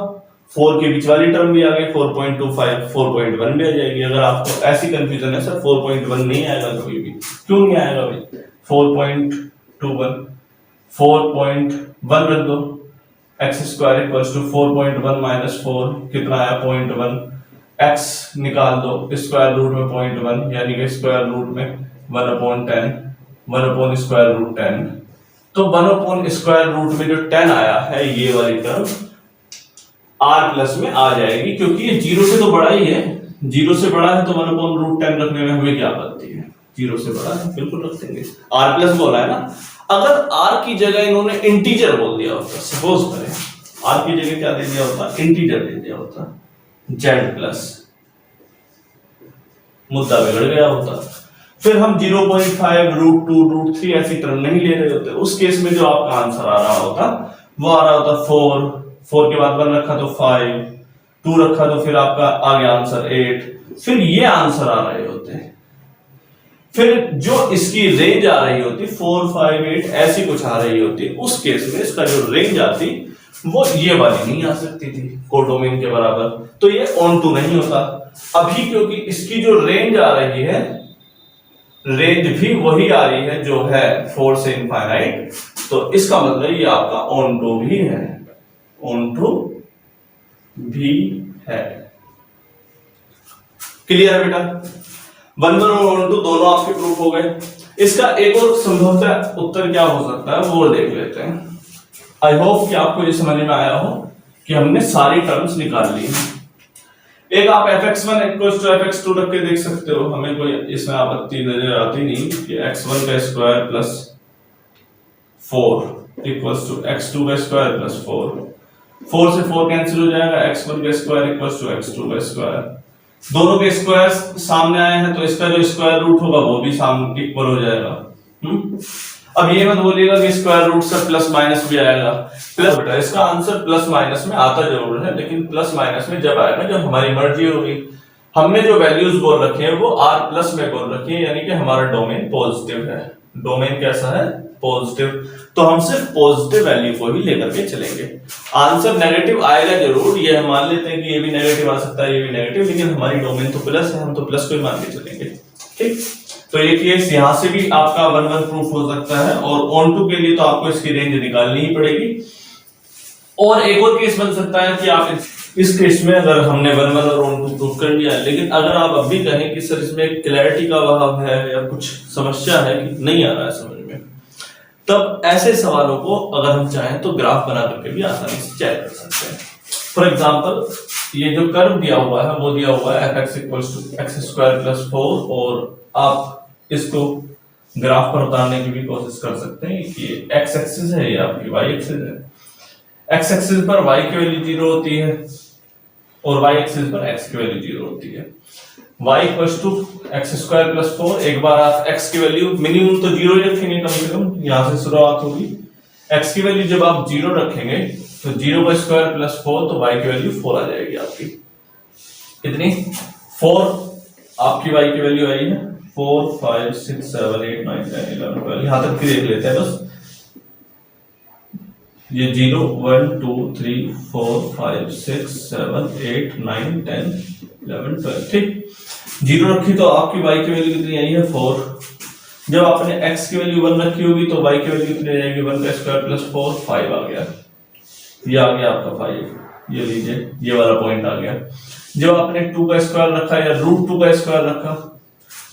Speaker 1: 4 के बीच वाली टर्म भी आ गई 4.25 4.1 भी आ जाएगी। अगर आपको ऐसी कंफ्यूजन है सर 4.1 नहीं आएगा कभी भी, क्यों नहीं आएगा भाई, 4.21 4.1 रख दो, x² = 4.1 - 4 कितना आया 0.1, x निकाल दो स्क्वायर रूट में 0.1 यानी कि स्क्वायर रूट में 1/10 1/√10। तो 1/√10 में जो 10 आया है ये वाली टर्म आर प्लस में आ जाएगी, क्योंकि ये 0 से तो बड़ा ही है, 0 से बड़ा है तो 1/√10 रखने में हमें क्या आपत्ति है, 0 से बड़ा है बिल्कुल रख देंगे। आर प्लस बोला है ना, अगर आर की जगह इन्होंने इंटीजर बोल दिया होता, सपोज करें आर की जगह क्या दे दिया होता, इंटीजर दे दिया होता जेड प्लस, मुद्दा बिगड़ गया होता। फिर हम 0.5 √2 √3 ऐसी टर्म नहीं ले रहे होते, उस केस में जो आपका आंसर आ रहा होता वो आ रहा होता 4 के बाद 1 रखा तो 5, 2 रखा तो फिर आपका आ गया आंसर 8, फिर ये आंसर आ रहे होते। फिर जो इसकी रेंज आ रही होती 4 5 8 ऐसी कुछ आ रही होती, उस केस में इसका जो रेंज आती वो ये वाली नहीं आ सकती थी कोडोमेन के बराबर, तो ये ऑन टू नहीं होता। अभी क्योंकि इसकी जो रेंज आ रही है, रेंज भी वही आ रही है जो है 4 से इनफाइनाइट, तो इसका मतलब ये आपका ऑन टू भी है, ऑन टू भी है। क्लियर है बेटा? 1 1 और ऑन टू दोनों आपके प्रूफ हो गए। इसका एक और संभवतः उत्तर क्या हो सकता है वो देख लेते हैं। आई होप कि आपको ये समझ में आया हो कि हमने सारी टर्म्स निकाल ली हैं। एक आप fx1 = fx2 रख के देख सकते हो, हमें कोई इसमें आपत्ति नजर आती नहीं कि x1 का square plus 4 equals to x2 का स्क्वायर प्लस 4 से 4 कैंसिल हो जाएगा, x1 का स्क्वायर इक्वल्स टू x2 का स्क्वायर, दोनों के स्क्वायर सामने आए हैं तो इसका जो स्क्वायर रूट होगा वो भी सामने इक्वल हो जाएगा। अब ये मत बोलिएगा कि स्क्वायर रूट से प्लस माइनस भी आएगा, प्लस बेटा इसका आंसर प्लस माइनस में आता जरूर है, लेकिन प्लस माइनस में जब आएगा जब हमारी मर्जी होगी। हमने जो वैल्यूज बोल रखी है वो r प्लस में बोल रखी है, यानी कि हमारा डोमेन पॉजिटिव है। डोमेन कैसा है? पॉजिटिव, तो हम सिर्फ पॉजिटिव वैल्यू को ही लेकर के चलेंगे। आंसर नेगेटिव आएगा जरूर, ये हम मान लेते हैं कि ये भी नेगेटिव आ सकता है, ये भी नेगेटिव, लेकिन हमारी डोमेन तो प्लस है, हम तो प्लस को ही मान के चलेंगे। ठीक, तो ये केस यहां से भी आपका 1 1 प्रूफ हो सकता है, और ऑन टू के लिए तो आपको इसकी रेंज निकालनी ही पड़ेगी। और एक और केस बन सकता है कि आप इस केस में अगर हमने 1 1 और ऑन टू प्रूफ कर दिया, लेकिन अगर आप अब भी कहें कि सर इसमें क्लैरिटी का अभाव है या कुछ समस्या है कि नहीं आ रहा है समझ में, तब ऐसे सवालों को अगर हम चाहें तो ग्राफ बना करके भी आसानी से चेक कर सकते हैं। फॉर एग्जाम्पल ये जो कर्व दिया हुआ है वो दिया हुआ है fx = x² + 4, और आप इसको ग्राफ पर उतारने की भी कोशिश कर सकते हैं कि x एक्सिस है, ये आपकी y एक्सिस है। x एक्सिस पर y की वैल्यू 0 होती है और y एक्सिस पर x की वैल्यू 0 होती है। y = x² + 4, एक बार आप x की वैल्यू मिनिमम तो 0 रखेंगे, कम से कम यहां से शुरुआत होगी। x की वैल्यू जब आप 0 रखेंगे तो 0 का स्क्वायर प्लस 4, तो y की वैल्यू 4 आ जाएगी आपकी। कितनी? 4 आपकी y की वैल्यू आई है 4 5 6 7 8 9 10 11 12, यहां तक की देख लेते हैं बस। ये 0 1 2 3 4 5 6 7 8 9 10 11 12, ठीक। 0 रखी तो आपकी y की वैल्यू कितनी आई है 4। जब आपने x की वैल्यू 1 रखी होगी तो y की वैल्यू कितनी आ जाएगी 1 का स्क्वायर प्लस 4, 5 आ गया। ये आ गया आपका 5, ये लीजिए ये वाला पॉइंट आ गया। जब आपने 2 का स्क्वायर रखा या √2 का स्क्वायर रखा,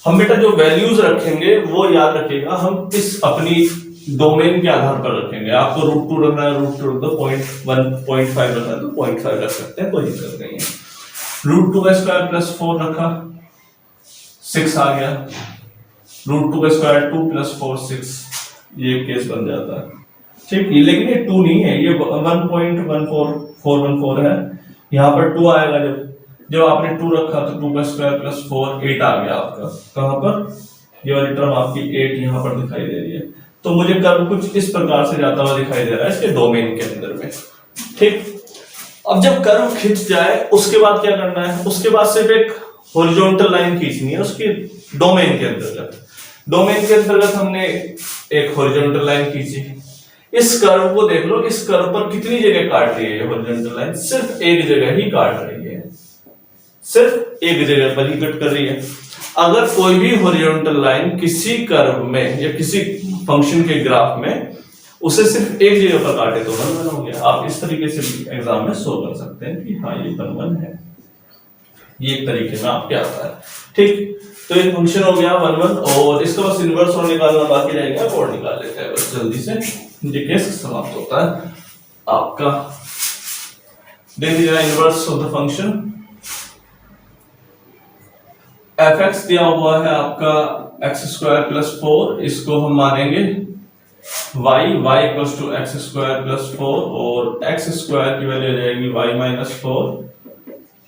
Speaker 1: हम बेटा जो वैल्यूज रखेंगे वो याद रखिएगा, हम इस अपनी डोमेन के आधार पर रखेंगे। आपको √2 रखना है √2 रख दो, 0.1 0.5 रखना है तो 0.5 रख सकते हैं, कोई दिक्कत नहीं है। √2 का स्क्वायर प्लस 4 रखा, 6 आ गया। √2 का स्क्वायर 2 + 4 6, ये केस बन जाता है, ठीक। लेकिन ये 2 नहीं है, ये 1.14414 है, यहाँ पर 2 आएगा। जब आपने 2 रखा तो 2 का स्क्वायर प्लस 4 8 आ गया आपका। कहां पर? ये वाली टर्म आपकी 8 यहां पर दिखाई दे रही है। तो मुझे कर्व कुछ इस प्रकार से जाता हुआ दिखाई दे रहा है इसके डोमेन के अंदर में, ठीक। अब जब कर्व खिंच जाए उसके बाद क्या करना है? उसके बाद सिर्फ एक हॉरिजॉन्टल लाइन खींचनी है उसकी डोमेन के अंतर्गत। डोमेन के अंतर्गत हमने एक हॉरिजॉन्टल लाइन खींची। इस कर्व को देख लो, इस कर्व पर कितनी जगह काट रही है ये हॉरिजॉन्टल लाइन? सिर्फ एक जगह ही काट रही है, सिर्फ एक जगह पर ही कट कर रही है। अगर कोई भी हॉरिजॉन्टल लाइन किसी कर्व में या किसी फंक्शन के ग्राफ में उसे सिर्फ एक जगह पर काटे तो 1 1 हो गया। आप इस तरीके से भी एग्जाम में सॉल्व कर सकते हैं कि हाँ ये 1 1 है, ये एक तरीके में आपके आता है, ठीक। तो एक फंक्शन हो गया 1 1, और इसका बस इनवर्स और निकालना बाकी रह गया, और निकाल लेते हैं बस जल्दी से। ये केस समाप्त होता है आपका। देख लीजिए inverse of the function F x दिया हुआ है आपका एक्स स्क्वायर प्लस 4, इसको हम मानेंगे y equals to x square plus 4 और एक्स स्क्वायर की वैल्यू आ जाएगी y माइनस 4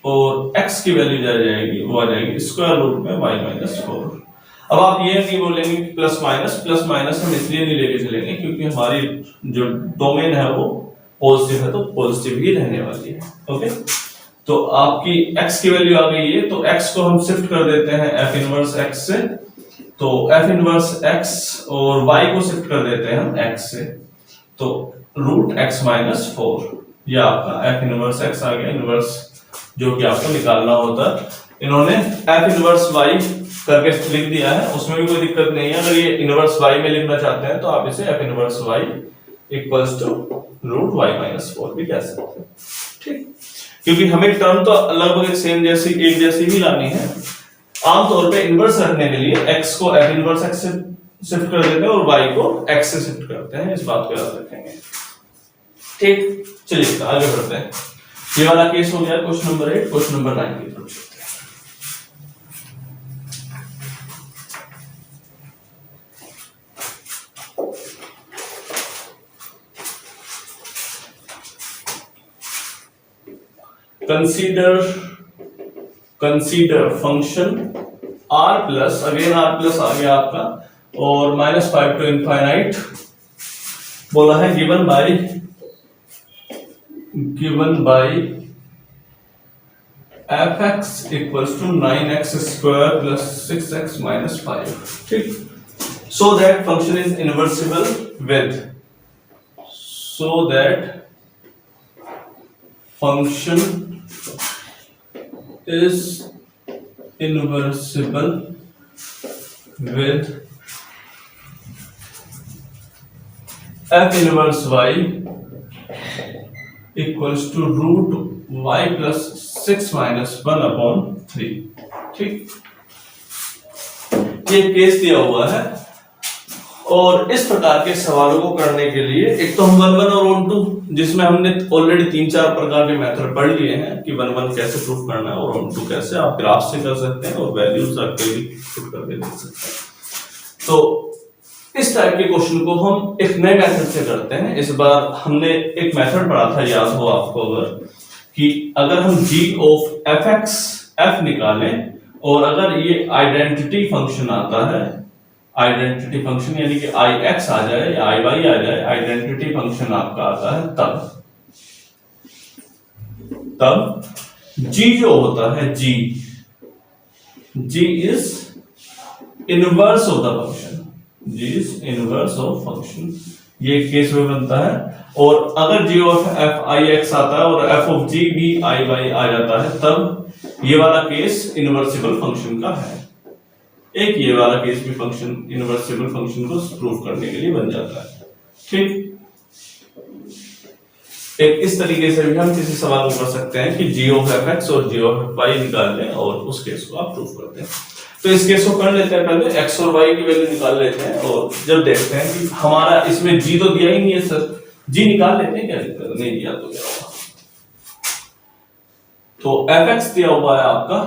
Speaker 1: और x की वैल्यू आ जाएगी वो आ जाएगी स्क्वायर रूट में y माइनस 4। अब आप ये नहीं बोलेंगे कि प्लस माइनस हम इसलिए नहीं लेके चलेंगे क्योंकि हमारी जो डोमेन है वो पॉजिटिव है, तो पॉजिटिव ही रहने वाली है। ओके, तो आपकी x की वैल्यू आ गई है, तो x को हम शिफ्ट कर देते हैं f इनवर्स x से, तो f इनवर्स x और y को शिफ्ट कर देते हैं हम x से, तो रूट x माइनस 4 ये आपका f इनवर्स x आ गया, इनवर्स जो कि आपको निकालना होता है। इन्होंने f इनवर्स y करके लिख दिया है, उसमें भी कोई दिक्कत नहीं है। अगर ये इनवर्स y में लिखना चाहते हैं तो आप इसे f inverse y equals to root y minus 4 भी कह सकते हैं। ठीक, क्योंकि हमें टर्म तो लगभग सेम एक जैसी ही लानी है। आमतौर पे इनवर्स रखने के लिए x को f इनवर्स x से शिफ्ट कर देते हैं और y को x से शिफ्ट करते हैं, इस बात को याद रखेंगे। ठीक, चलिए आगे बढ़ते हैं। ये वाला केस हो गया क्वेश्चन नंबर 8। क्वेश्चन नंबर 9 की तरफ चलते हैं। Consider function r plus, again r plus आ गया आपका, और -5 टू इनफाइनाइट बोला है, given by f(x) equals to 9x square plus 6x minus 5। ठीक, so that function is inversible with, so that function is inversible with f inverse y equals to root y plus 6 minus 1 upon 3। ठीक, ये case दिया हुआ है और इस प्रकार के सवालों को करने के लिए एक तो हम 1 और 1 जिसमें हमने ऑलरेडी 3-4 प्रकार के मेथड पढ़ लिए हैं कि 1 कैसे प्रूफ करना है और 1 कैसे आप ग्राफ से कर सकते हैं और वैल्यूज रख के भी पुट करके देख सकते हैं। तो इस टाइप के क्वेश्चन को हम एक नए मेथड से करते हैं। इस बार हमने एक मेथड पढ़ा था, याद हो आपको अगर, कि अगर हम g ऑफ f(x) f निकालें और अगर ये आइडेंटिटी फंक्शन आता है, आइडेंटिटी फंक्शन यानी कि ix आ जाए या iy आ जाए, आइडेंटिटी फंक्शन आपका आता है तब g जो होता है g is inverse of the function, g is inverse of function, ये केस में बनता है। और अगर g ऑफ f ix आता है और f ऑफ g भी iy आ जाता है, तब ये वाला केस इनवर्सिबल फंक्शन का है। एक ये वाला केस भी फंक्शन इनवर्सिबल फंक्शन को प्रूव करने के लिए बन जाता है। ठीक, एक इस तरीके से भी हम किसी सवाल को कर सकते हैं कि g ऑफ f(x) और g ऑफ y निकाल लें और उस केस को आप प्रूव करते हैं। तो इस केस को कर लेते हैं, पहले x और y की वैल्यू निकाल लेते हैं और जब देखते हैं कि हमारा इसमें g तो दिया ही नहीं है सर, g निकाल लेते हैं, क्या दिक्कत नहीं दिया तो क्या होगा। तो f(x) दिया हुआ है आपका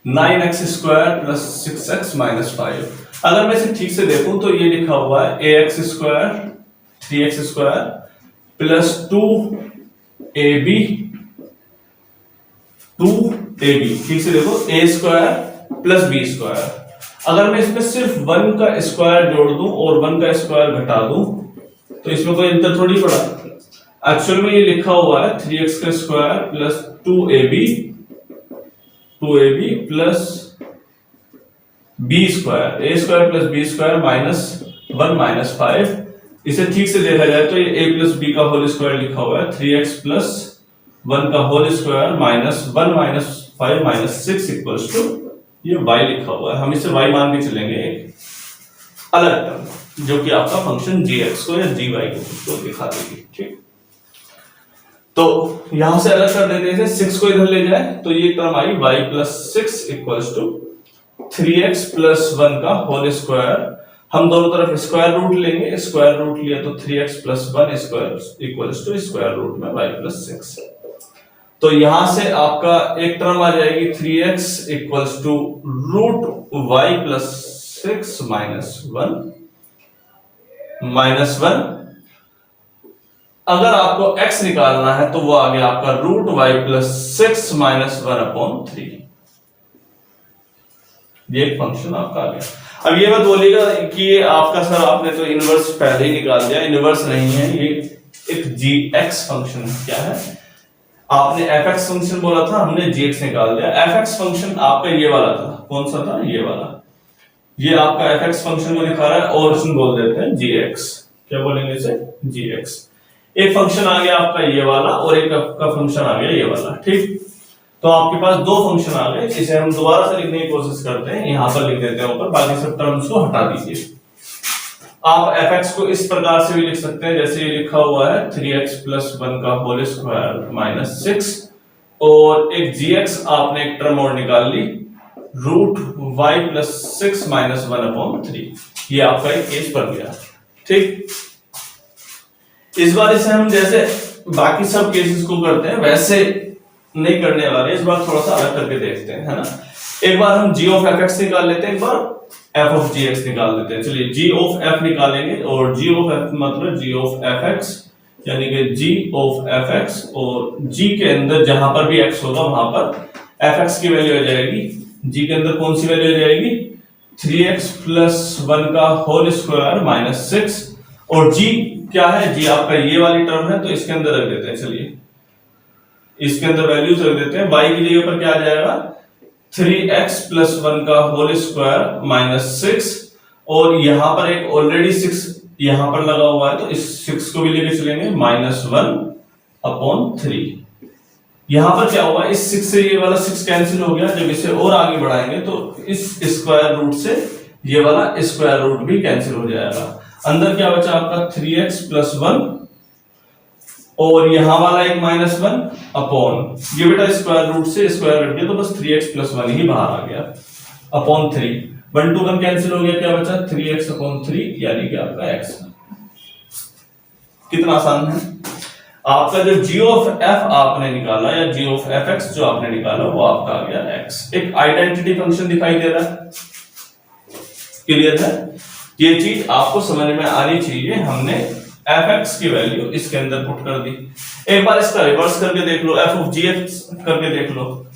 Speaker 1: 9x square plus 6x minus 5। अगर मैं इसे ठीक से देखूं तो ये लिखा हुआ है ax square 3x square plus 2ab, ठीक से देखो, a square plus b square. अगर मैं इसमें सिर्फ 1 का स्क्वायर जोड़ दूं और 1 का स्क्वायर घटा दूं तो इसमें कोई अंतर थोड़ी पड़ा। एक्चुअल में ये लिखा हुआ है 3x का square plus 2ab plus b square, a square plus b square minus 1 minus 5। इसे ठीक से देखा जाए तो ये a प्लस b का होल स्क्वायर लिखा हुआ है 3x प्लस 1 का whole square minus 1 minus 5 minus 6 equals to ये y लिखा हुआ है। हम इसे y मान के चलेंगे एक अलग टर्म जो कि आपका फंक्शन gx को या gy को दिखा देगी। ठीक, तो यहां से अलग कर देते हैं, 6 को इधर ले जाए तो ये टर्म आई y plus 6 equals to 3x plus 1 का होल स्क्वायर। हम दोनों तरफ स्क्वायर रूट लेंगे, स्क्वायर रूट लिया तो 3x plus 1 square equals to square root में y प्लस 6। तो यहां से आपका एक टर्म आ जाएगी 3x equals to root y plus 6 minus one. अगर आपको x निकालना है तो वो आ गया आपका रूट वाई प्लस 6 -1/3। ये एक फंक्शन आपका आ गया। अब ये मत बोलिएगा कि ये आपका सर आपने तो इनवर्स पहले ही निकाल दिया। इनवर्स नहीं है, ये एक gx फंक्शन क्या है। आपने fx फंक्शन बोला था, हमने gx निकाल दिया। fx फंक्शन आपका ये वाला था, कौन सा था, ये वाला। ये आपका fx फंक्शन को दिखा रहा है और उसमें बोल देते हैं gx। क्या बोलेंगे इसे, gx। एक फंक्शन आ गया आपका ये वाला और एक आपका फंक्शन आ गया ये वाला, ठीक। तो आपके पास दो फंक्शन आ गए। इसे हम दोबारा से लिखने की कोशिश करते हैं, यहां पर लिख देते हैं ऊपर, बाकी सब टर्म्स को हटा दीजिए। आप fx को इस प्रकार से भी लिख सकते हैं जैसे ये लिखा हुआ है 3x + 1 का होल स्क्वायर -6 और एक gx आपने एक टर्म और निकाल ली रूट y + 6 -1/3। ये आपका एक केस बन गया, ठीक। इस बार इसे हम जैसे बाकी सब केसेस को करते हैं वैसे नहीं करने वाले, इस बार थोड़ा सा अलग करके देखते हैं, है ना। एक बार हम g of fx निकाल लेते हैं, एक बार f of gx निकाल लेते हैं। चलिए g of f निकालेंगे और g of f मतलब g of fx यानी कि g of fx और g के अंदर जहां पर भी x होगा वहां पर fx की वैल्यू आ जाएगी। g के अंदर कौन सी वैल्यू आ जाएगी, 3x + 1 का होल स्क्वायर -6 और g क्या है, g आपका ये वाली टर्म है तो इसके अंदर रख देते हैं। चलिए इसके अंदर वैल्यूज रख देते हैं। y की जगह पर क्या आ जाएगा, 3x + 1 का होल स्क्वायर -6 और यहां पर एक ऑलरेडी 6 यहां पर लगा हुआ है तो इस 6 को भी लेके चलेंगे -1/3। यहां पर क्या हुआ, इस 6 से ये वाला 6 कैंसिल हो गया। जब इसे और आगे बढ़ाएंगे तो इस स्क्वायर रूट से ये वाला स्क्वायर रूट भी कैंसिल हो जाएगा। अंदर क्या बचा आपका 3x + 1 और यहां वाला एक -1 अपॉन ये बेटा स्क्वायर रूट से स्क्वायर कट गया तो बस 3x + 1 ही बाहर आ गया अपॉन 3। 1 to 1 कैंसिल हो गया, क्या बचा 3x/3 यानी कि आपका x। कितना आसान है। आपका जो g of f आपने निकाला या g of fx जो आपने निकाला वो आपका आ गया x। एक आइडेंटिटी फंक्शन दिखाई दे रहा है, क्लियर है। ये चीज आपको समझ में आनी चाहिए। हमने fx की वैल्यू इसके अंदर पुट कर दी। एक बार इसका रिवर्स करके देख लो, f of gx करके देख लो।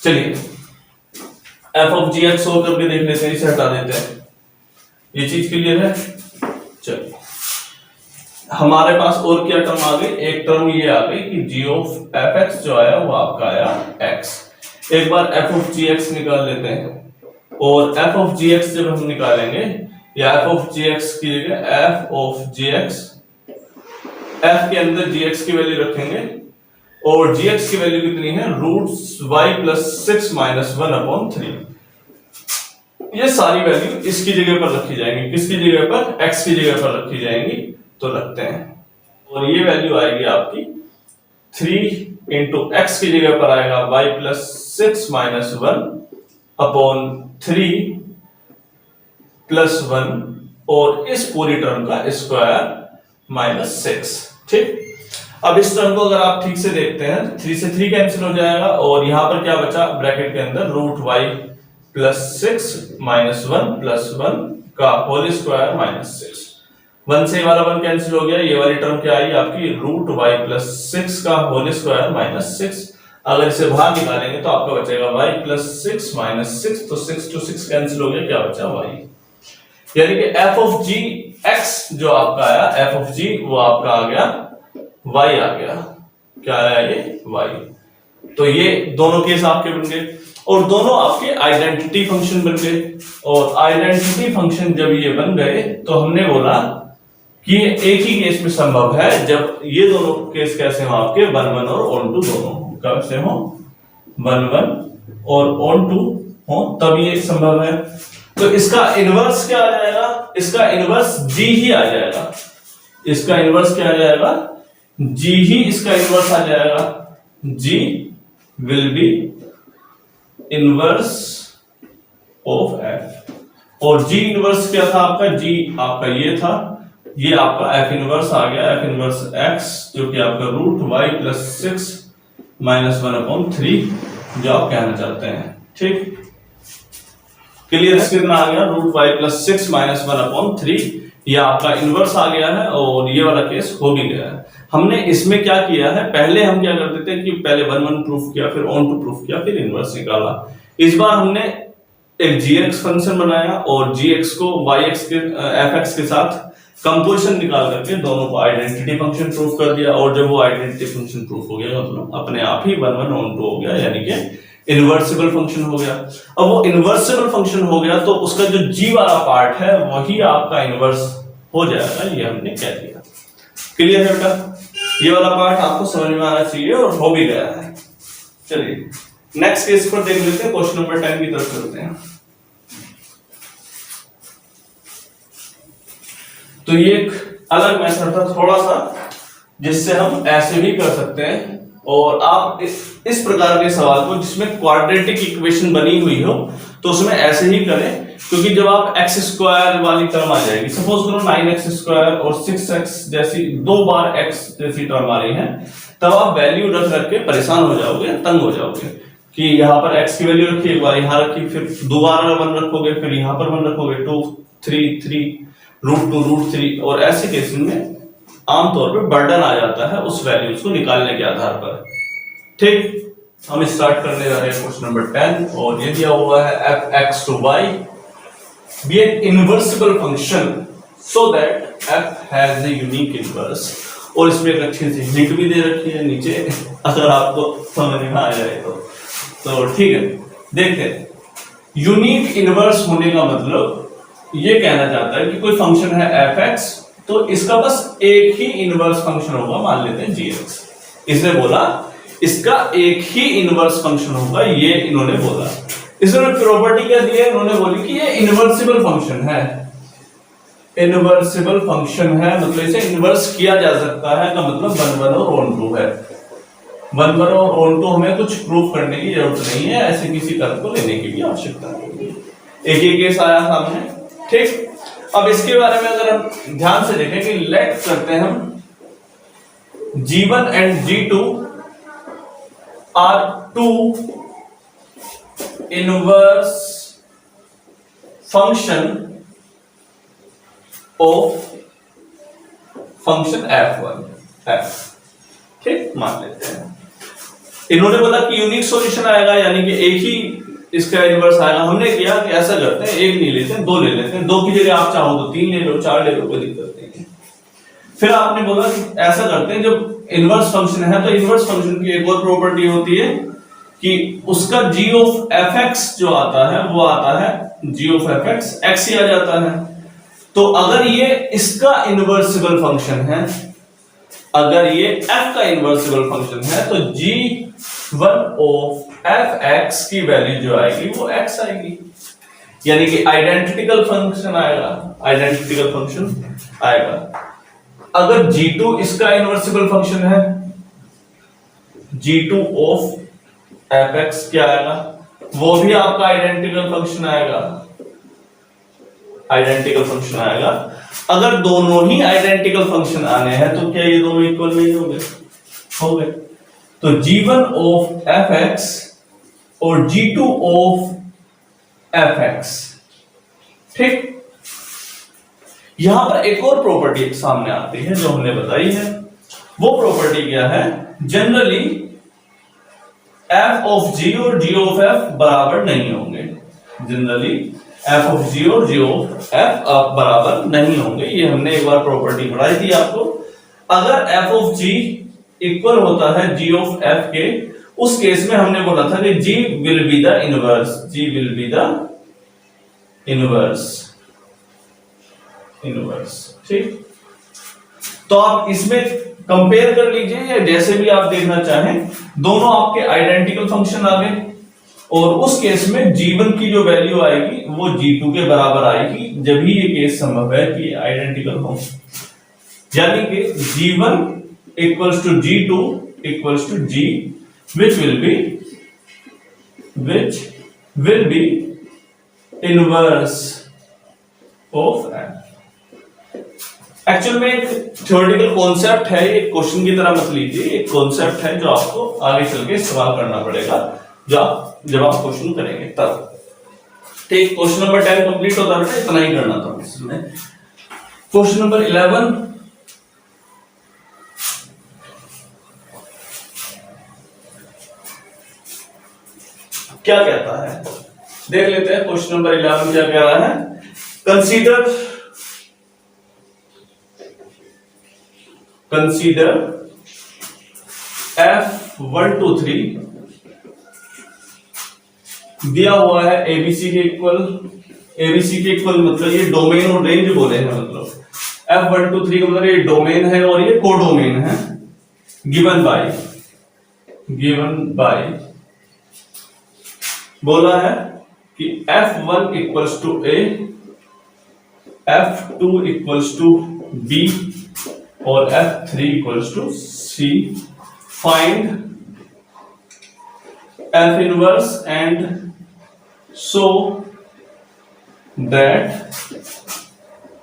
Speaker 1: चलिए f of gx और करके देख लेते हैं, इसे हटा देते हैं। ये चीज क्लियर है। चलिए हमारे पास और क्या टर्म आ गई, एक टर्म ये आ गई कि g of fx जो आया वो आपका आया x। एक बार f of gx निकाल लेते हैं और f of gx जब हम निकालेंगे या f of gx की जगह f of gx, f के अंदर gx की वैल्यू रखेंगे और gx की वैल्यू कितनी है, रूट y + 6 -1/3। ये सारी वैल्यू इसकी जगह पर रखी जाएंगी, किसकी जगह पर, x की जगह पर रखी जाएंगी। तो रखते हैं और ये वैल्यू आएगी आपकी 3 × x की जगह पर आएगा y + 6 -1/3 + 1 और इस पूरी टर्म का स्क्वायर -6, ठीक। अब इस टर्म को अगर आप ठीक से देखते हैं 3 से 3 कैंसिल हो जाएगा और यहां पर क्या बचा ब्रैकेट के अंदर, रूट y + 6 -1 + 1 का होल स्क्वायर -6। 1 से वाला 1 कैंसिल हो गया। ये वाली टर्म क्या आई आपकी, रूट y + 6 का होल स्क्वायर -6। अगर इसे बाहर निकालेंगे तो आपका बचेगा y + 6 -6 तो 6 to 6 कैंसिल हो गया, क्या बचा y। यानी कि f of g x जो आपका आया f of g वो आपका आ गया y आ गया। क्या आया ये y। तो ये दोनों केस आपके बन गए और दोनों आपके आइडेंटिटी फंक्शन बन गए। और आइडेंटिटी फंक्शन जब ये बन गए तो हमने बोला कि एक ही केस में संभव है जब ये दोनों केस कैसे हो आपके 1 1 और on to दोनों कैसे हो 1 1 और on to हो तब ये संभव है। तो इसका इनवर्स क्या आ जाएगा, इसका इनवर्स g ही आ जाएगा। इसका इनवर्स क्या आ जाएगा, g ही इसका इनवर्स आ जाएगा। g will be inverse of f और g इनवर्स क्या था आपका, g आपका ये था, ये आपका f इनवर्स आ गया, f इनवर्स x जो कि आपका रूट y + 6 -1/3 जो आप कहना चाहते हैं। ठीक, क्लियर? कितना आ गया, √y + 6 -1/3, ये आपका इनवर्स आ गया है और ये वाला केस हो भी गया है। हमने इसमें क्या किया है, पहले हम क्या करते थे कि पहले 1 प्रूफ किया, फिर ऑन टू प्रूफ किया, फिर इनवर्स निकाला। इस बार हमने एक gx फंक्शन बनाया और gx को yx के fx के साथ कंपोजिशन निकाल करके दोनों को आइडेंटिटी फंक्शन प्रूफ कर दिया, और जब वो आइडेंटिटी फंक्शन प्रूफ हो गया मतलब अपने आप ही 1 ऑन टू हो गया, यानी कि इनवर्सिबल फंक्शन हो गया। अब वो इनवर्सिबल फंक्शन हो गया तो उसका जो g वाला पार्ट है वही आपका इनवर्स हो जाएगा, ये हमने कह दिया। क्लियर है बेटा? ये वाला पार्ट आपको समझ में आना चाहिए और हो भी गया है। चलिए नेक्स्ट केस पर देख लेते हैं, क्वेश्चन नंबर 10 की तरफ चलते हैं। तो ये एक अलग मेथड था थोड़ा सा, जिससे हम ऐसे भी कर सकते हैं, और आप इस प्रकार के सवाल को जिसमें क्वाड्रेटिक इक्वेशन बनी हुई हो तो उसमें ऐसे ही करें, क्योंकि जब आप x² वाली टर्म आ जाएगी, सपोज करो 9x² और 6x जैसी 2 बार x जैसी टर्म आ रही है, तब आप वैल्यू रख रख के परेशान हो जाओगे, तंग हो जाओगे कि यहाँ पर x की वैल्यू रखी, एक बार यहाँ रखी, फिर दोबारा 1 रखोगे, फिर यहाँ पर 1 रखोगे, 2 3 3 √2 √3, और ऐसे केस में आमतौर पर बर्डन आ जाता है उस वैल्यूज को निकालने के आधार पर। ठीक, हम स्टार्ट करने जा रहे हैं क्वेश्चन नंबर 10, और ये दिया हुआ है f(x to y) be an inversible function so that f has a unique inverse, और इसमें एक अच्छी सी हिंट भी दे रखी है नीचे, अगर आपको समझ में आ जाए तो ठीक है। देखते हैं, यूनिक इनवर्स होने का मतलब ये कहना चाहता है कि कोई फंक्शन है f(x), तो इसका बस एक ही इनवर्स फंक्शन होगा, मान लेते हैं gx। इसने बोला इसका एक ही इनवर्स फंक्शन होगा, ये इन्होंने बोला। इसने प्रॉपर्टी क्या दी है, इन्होंने बोली कि ये इनवर्सिबल फंक्शन है। इनवर्सिबल फंक्शन है मतलब इसे इनवर्स किया जा सकता है का मतलब 1 और ऑन टू है। 1 और ऑन टू हमें कुछ प्रूफ करने की जरूरत नहीं है, ऐसे किसी तर्क को लेने की भी आवश्यकता नहीं है। एक ही केस आया सामने। ठीक, अब इसके बारे में अगर हम ध्यान से देखें कि लेट करते हैं हम g1 and g2 are 2 inverse function of function f1। ठीक, मान लेते हैं। इन्होंने बोला कि यूनिक सॉल्यूशन आएगा, यानी कि एक ही इसका इनवर्स आएगा। हमने किया कि ऐसा करते हैं, एक नहीं लेते हैं, 2 ले लेते हैं। 2 की जगह आप चाहो तो 3 ले लो, 4 ले लो, कोई दिक्कत नहीं है। फिर आपने बोला कि ऐसा करते हैं, जब इनवर्स फंक्शन है तो इनवर्स फंक्शन की एक और प्रॉपर्टी होती है कि उसका g ऑफ fx जो आता है वो आता है g ऑफ fx x ही आ जाता है। तो अगर ये इसका इनवर्सिबल फंक्शन है, अगर ये f का इनवर्सिबल फंक्शन है, तो g1 ऑफ fx की वैल्यू जो आएगी वो x आएगी, यानी कि आइडेंटिकल फंक्शन आएगा, आइडेंटिकल फंक्शन आएगा। अगर g2 इसका इनवर्सिबल फंक्शन है, g2 ऑफ fx क्या आएगा, वो भी आपका आइडेंटिकल फंक्शन आएगा, आइडेंटिकल फंक्शन आएगा। अगर दोनों ही आइडेंटिकल फंक्शन आने हैं तो क्या ये दोनों इक्वल नहीं होंगे? हो गए। तो g1 ऑफ fx और g2 ऑफ fx। ठीक, यहां पर एक और प्रॉपर्टी सामने आती है जो हमने बताई है। वो प्रॉपर्टी क्या है? जनरली f ऑफ g और g ऑफ f बराबर नहीं होंगे। जनरली f ऑफ g और g ऑफ f बराबर नहीं होंगे। ये हमने एक बार प्रॉपर्टी पढ़ाई थी आपको। अगर f ऑफ g इक्वल होता है g ऑफ f के, उस केस में हमने बोला था कि g will be the inverse, g will be the inverse, inverse. ठीक, तो आप इसमें कंपेयर कर लीजिए या जैसे भी आप देखना चाहें, दोनों आपके आइडेंटिकल फंक्शन आ गए, और उस केस में g1 की जो वैल्यू आएगी वो g2 के बराबर आएगी, जब ही ये केस संभव है कि आइडेंटिकल हो। यानी कि g1 equals to g2 equals to g which will be inverse of f। Actual में एक थ्योरेटिकल कॉन्सेप्ट है, एक क्वेश्चन की तरह मत लीजिए, एक कॉन्सेप्ट है जो आपको आगे चल के इस्तेमाल करना पड़ेगा जब आप क्वेश्चन करेंगे तब। ठीक, क्वेश्चन नंबर 10 कंप्लीट होता है, इतना ही करना था इसमें। क्वेश्चन नंबर 11 क्या कहता है, देख लेते हैं। क्वेश्चन नंबर 11 क्या कह रहा है, कंसीडर F1 2 3 दिया हुआ है एबीसी के इक्वल। एबीसी के इक्वल मतलब ये डोमेन और रेंज बोले हैं, मतलब F1 2 3 का मतलब ये डोमेन है और ये कोडोमेन है। गिवन बाय बोला है कि F1 equals to A, F2 equals to B और F3 equals to C। Find F inverse and so that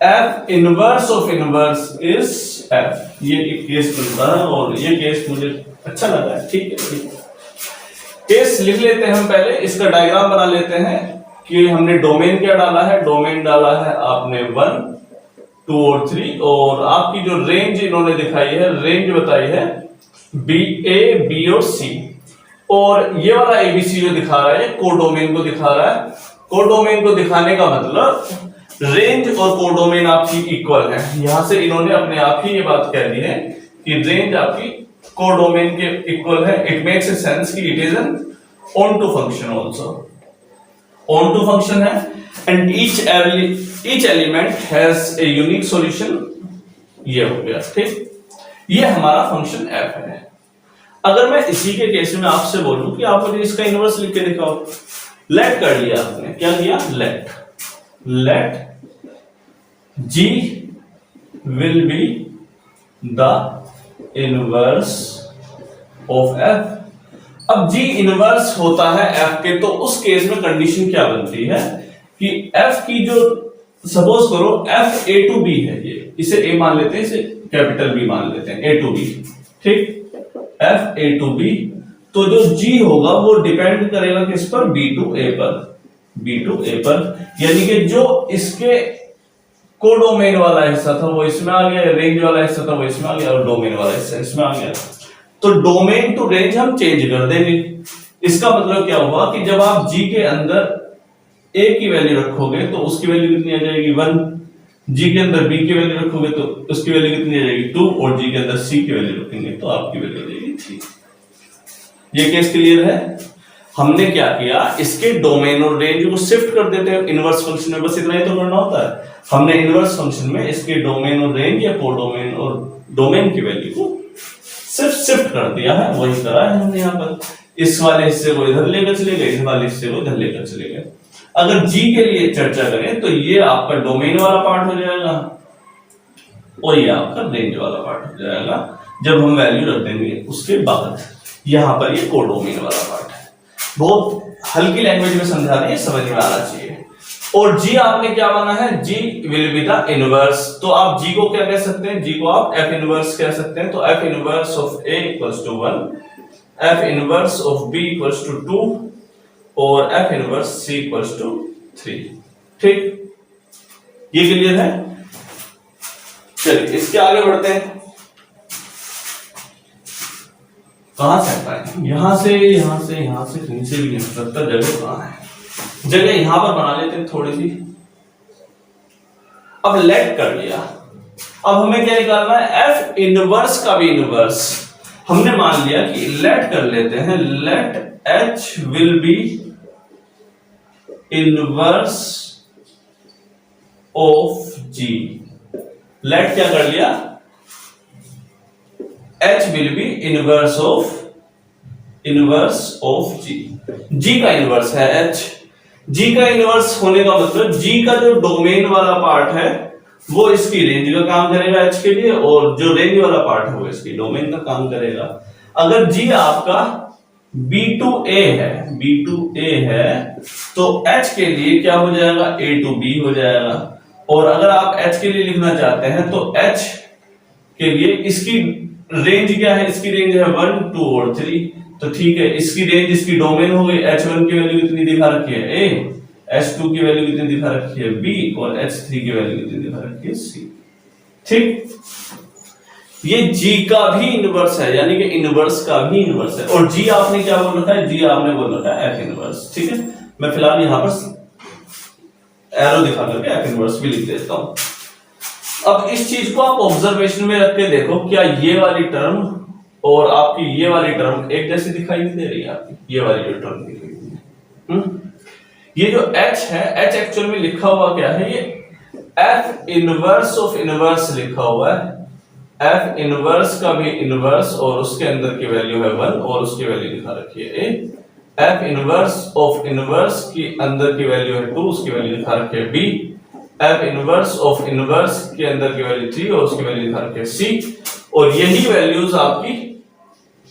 Speaker 1: F inverse of inverse is F। ये एक केस बनता है और ये केस मुझे अच्छा लगा है। ठीक है, केस लिख लेते हैं हम पहले, इसका डायग्राम बना लेते हैं कि हमने डोमेन क्या डाला है। डोमेन डाला है आपने 1 2 और 3 और आपकी जो रेंज इन्होंने दिखाई है, रेंज बताई है A B और C। और ये वाला ABC जो दिखा रहा है कोडोमेन को दिखा रहा है। कोडोमेन को दिखाने का मतलब रेंज और कोडोमेन आपकी इक्वल है। यहां से इन्होंने अपने आप ही ये बात कह दी है कि रेंज आपकी कोडोमेन के इक्वल है। इट मेक्स ए सेंस कि it is an onto function also. Onto function है and each element has a unique solution. ये हो गया, ठीक। ये हमारा फंक्शन f है। अगर मैं इसी के केस में आपसे बोलूं कि आप मुझे इसका इनवर्स लिख के दिखाओ, लेट कर लिया आपने, क्या किया, let g will be the inverse of f। अब g इनवर्स होता है f के, तो उस केस में कंडीशन क्या बनती है कि f की जो, सपोज करो f a to b है, ये इसे a मान लेते हैं, इसे कैपिटल B मान लेते हैं, a to b, ठीक। f a to b, तो जो g होगा वो डिपेंड करेगा किस पर, b to a पर, यानी कि जो इसके कोडोमेन वाला हिस्सा था वो इसमें आ गया, रेंज वाला हिस्सा था वो इसमें आ गया और डोमेन वाला हिस्सा इसमें आ गया। तो डोमेन टू रेंज हम चेंज कर देंगे। इसका मतलब क्या हुआ कि जब आप g के अंदर a की वैल्यू रखोगे तो उसकी वैल्यू कितनी आ जाएगी, 1। g के अंदर b की वैल्यू रखोगे तो उसकी वैल्यू कितनी आ जाएगी, 2। और g के अंदर c की वैल्यू रखेंगे तो आपकी वैल्यू आ जाएगी 3। ये केस क्लियर है। हमने क्या किया, इसके डोमेन और रेंज को शिफ्ट कर देते हैं इनवर्स फंक्शन में, बस इतना ही तो करना होता है। हमने इनवर्स फंक्शन में इसके डोमेन और रेंज या कोडोमेन और डोमेन की वैल्यू को सिर्फ शिफ्ट कर दिया है, वही करा है हमने यहाँ पर। इस वाले हिस्से को इधर लेकर चले गए, इस वाले हिस्से को इधर लेकर चले गए। अगर g के लिए चर्चा करें तो ये आपका डोमेन वाला पार्ट हो जाएगा और ये आपका रेंज वाला पार्ट हो जाएगा जब हम वैल्यू रख देंगे उसके बाद। यहां पर ये कोडोमेन वाला पार्ट है। बहुत हल्की लैंग्वेज में समझा रहे हैं, समझ में आना चाहिए। और g आपने क्या माना है, g will be the inverse. तो आप g को क्या कह सकते हैं, g को आप f इनवर्स कह सकते हैं। तो f inverse of a equals to 1, f inverse of b equals to 2 और f inverse c equals to 3। ठीक, ये क्लियर है। चलिए इसके आगे बढ़ते हैं। कहां से आता है, यहां से कहीं से भी नहीं हो सकता। जगह कहां है, जगह यहां पर बना लेते हैं थोड़ी सी। अब लेट कर लिया, अब हमें क्या निकालना है, f इनवर्स का भी इनवर्स। हमने मान लिया कि लेट कर लेते हैं, let h will be inverse of g। Let क्या कर लिया, h will be inverse of g का इनवर्स है h। g का इनवर्स होने का मतलब g का जो डोमेन वाला पार्ट है वो इसकी रेंज का काम करेगा h के लिए, और जो रेंज वाला पार्ट है वो इसकी डोमेन का काम करेगा। अगर g आपका b to a है तो h के लिए क्या हो जाएगा, a to b हो जाएगा। और अगर आप h के लिए लिखना चाहते हैं तो h के लिए इसकी रेंज क्या है, इसकी रेंज है 1 2 और 3, तो ठीक है इसकी रेंज, इसकी डोमेन हो गई h1 की वैल्यू कितनी दिखा रखी है a, h2 की वैल्यू कितनी दिखा रखी है b और h3 की वैल्यू कितनी दिखा रखी है c। ठीक, ये g का भी इनवर्स है, यानी कि इनवर्स का भी इनवर्स है। और g आपने क्या बोल रखा है, g आपने बोल रखा है f इनवर्स। ठीक है, मैं फिलहाल यहां पर एरो दिखा करके f इनवर्स भी लिख देता हूं। अब इस चीज को आप ऑब्जर्वेशन में रख के देखो, क्या ये वाली टर्म और आपकी ये वाली टर्म एक जैसी दिखाई नहीं दे रही है आपकी, ये वाली जो टर्म दिख रही है। ये जो h है, h एक्चुअल में लिखा हुआ क्या है, ये f इनवर्स ऑफ इनवर्स लिखा हुआ है। f इनवर्स का भी इनवर्स और उसके अंदर की वैल्यू है 1 और उसकी वैल्यू दिखा रखी है a। f inverse of inverse की अंदर की वैल्यू है 2, उसकी वैल्यू दिखा रखी है b। f inverse of inverse के अंदर की वैल्यू 3 और उसकी वैल्यू दिखा रखी है c। और यही वैल्यूज आपकी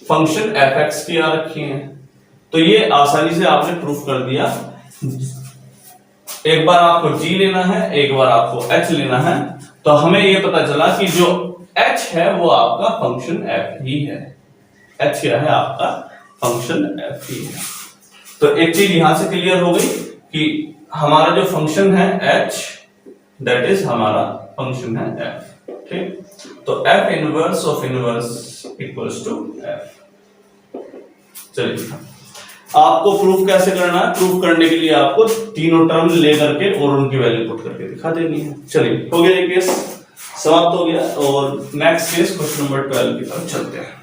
Speaker 1: फंक्शन fx की आ रखी हैं। तो ये आसानी से आपने प्रूफ कर दिया। एक बार आपको g लेना है, एक बार आपको h लेना है, तो हमें ये पता चला कि जो h है वो आपका फंक्शन f ही है। h क्या है, आपका फंक्शन f ही है। तो एक चीज यहां से क्लियर हो गई कि हमारा जो फंक्शन है h, दैट इज हमारा फंक्शन है f। ठीक, तो f inverse of inverse equals to f। चलिए, आपको प्रूफ कैसे करना है, प्रूफ करने के लिए आपको तीनों टर्म लेकर के और उनकी वैल्यू पुट करके दिखा देनी है। चलिए, हो गया ये केस समाप्त हो गया। और नेक्स्ट केस क्वेश्चन नंबर 12 की तरफ चलते हैं।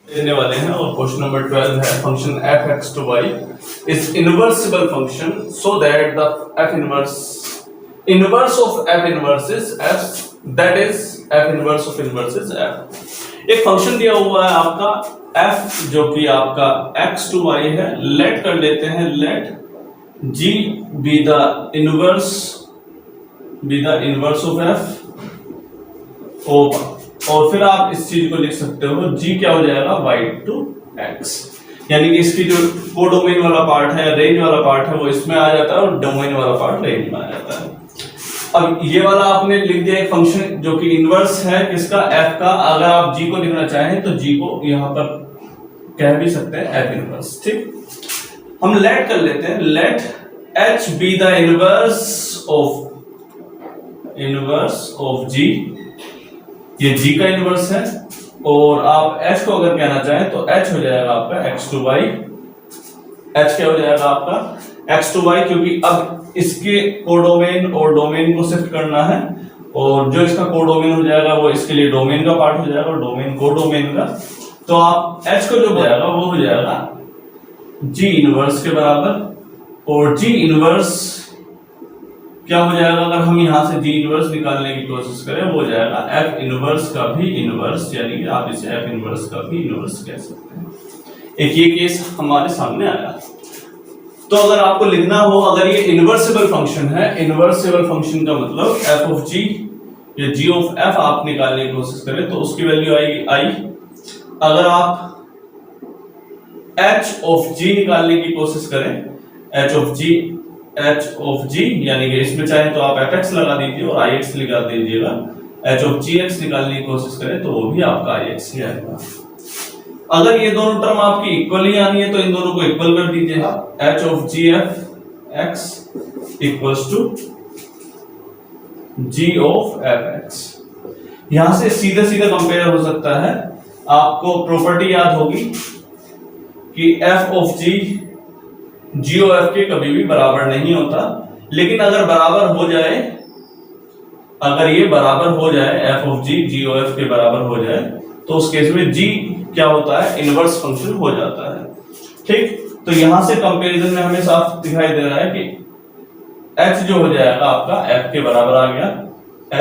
Speaker 1: देने वाले हैं और क्वेश्चन नंबर 12 है function f(x to y) is inversible function so that the f inverse of f inverse is f, that is f inverse of inverse is f। एक फंक्शन दिया हुआ है आपका f जो कि आपका x to y है। लेट कर लेते हैं, late g be the inverse of f over, और फिर आप इस चीज को लिख सकते हो g क्या हो जाएगा, y to x, यानी कि इसकी जो कोडोमेन वाला पार्ट है, रेंज वाला पार्ट है, वो इसमें आ जाता है और डोमेन वाला पार्ट रेंज में आ जाता है। अब ये वाला आपने लिख दिया एक फंक्शन जो कि इनवर्स है किसका, f का। अगर आप g को लिखना चाहें तो g को यहां पर कह भी सकते हैं f इनवर्स। ठीक, हम लेट कर लेते हैं, let h be the inverse of g, ये g का इनवर्स है। और आप h को अगर कहना चाहें तो h हो जाएगा आपका x to y। h क्या हो जाएगा आपका x to y, क्योंकि अब इसके कोडोमेन और डोमेन को शिफ्ट करना है, और जो इसका कोडोमेन हो जाएगा वो इसके लिए डोमेन का पार्ट हो जाएगा और डोमेन कोडोमेन का। तो आप h को जो हो जाएगा वो हो जाएगा g इनवर्स के बराबर। और g इनवर्स क्या हो जाएगा, अगर हम यहां से g इनवर्स निकालने की कोशिश करें, वो हो जाएगा f इनवर्स का भी इनवर्स, यानी कि आप इसे f इनवर्स का भी इनवर्स कह सकते हैं। एक ये केस हमारे सामने आया। तो अगर आपको लिखना हो, अगर ये इनवर्सिबल फंक्शन है, इनवर्सिबल फंक्शन का मतलब f ऑफ g या g ऑफ f आप निकालने की कोशिश करें तो उसकी वैल्यू आएगी i। अगर आप h ऑफ g निकालने की कोशिश करें, h ऑफ g यानी कि इसमें चाहे तो आप fx लगा दीजिए और ix लगा दीजिएगा। h ऑफ gx निकालने की कोशिश करें तो वो भी आपका ix ही आएगा। अगर ये दोनों टर्म आपकी इक्वल ही आनी है तो इन दोनों को इक्वल कर दीजिए। h of gf(x) equals to g of fx। यहां से सीधे सीधे कंपेयर हो सकता है। आपको प्रॉपर्टी याद होगी कि f of g of f के कभी भी बराबर नहीं होता, लेकिन अगर बराबर हो जाए, अगर ये बराबर हो जाए f of g of f के बराबर हो जाए, तो उस केस में g क्या होता है, इनवर्स फंक्शन हो जाता है। ठीक, तो यहां से कंपैरिजन में हमें साफ दिखाई दे रहा है कि h जो हो जाएगा आपका f के बराबर आ गया,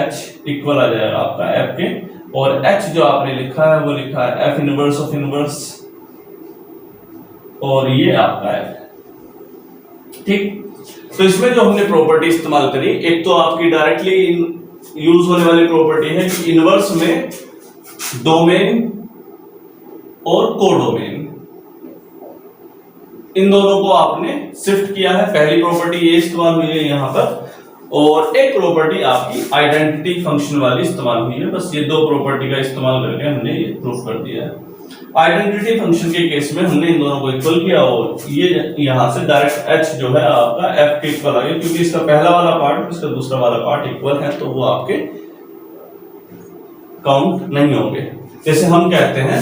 Speaker 1: h इक्वल आ जाएगा आपका f के, और h जो आपने लिखा है वो लिखा है f इनवर्स ऑफ इनवर्स, और ये आपका f। ठीक, तो इसमें जो हमने प्रॉपर्टी इस्तेमाल करी, एक तो आपकी डायरेक्टली यूज होने वाली प्रॉपर्टी है कि इनवर्स में डोमेन और कोडोमेन, इन दोनों को आपने शिफ्ट किया है। पहली प्रॉपर्टी ये इस्तेमाल हुई है यहां पर, और एक प्रॉपर्टी आपकी आइडेंटिटी फंक्शन वाली इस्तेमाल हुई है। बस ये दो प्रॉपर्टी का इस्तेमाल करके हमने ये प्रूफ कर दिया है। आइडेंटिटी फंक्शन के केस में हमने इन दोनों को इक्वल किया और ये यहां से डायरेक्ट h जो है आपका f के इक्वल आ गया, क्योंकि इसका पहला वाला पार्ट इसका दूसरा वाला पार्ट इक्वल है, तो वो आपके काउंट नहीं होंगे। जैसे हम कहते हैं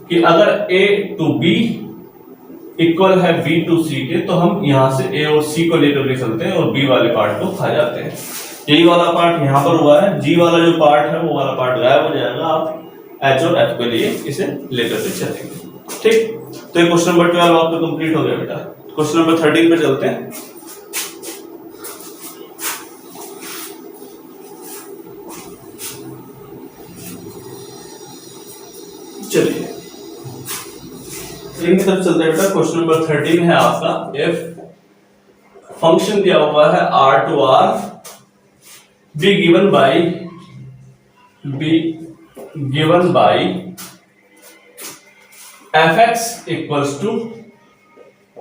Speaker 1: कि अगर a टू b इक्वल है b टू c के, तो हम यहां से a और c को लेकर के चलते हैं और b वाले पार्ट को खा जाते हैं। यही वाला पार्ट यहां पर हुआ है। g वाला जो पार्ट है वो वाला पार्ट गायब हो जाएगा, आप h और f के लिए इसे लेकर के चलेंगे। ठीक, तो ये क्वेश्चन नंबर 12 आपका कंप्लीट हो गया बेटा। क्वेश्चन नंबर 13 पे चलते हैं। चलिए की तरफ चलते हैं बेटा। क्वेश्चन नंबर 13 है आपका, इफ फंक्शन दिया हुआ है r to r be given by fx equals to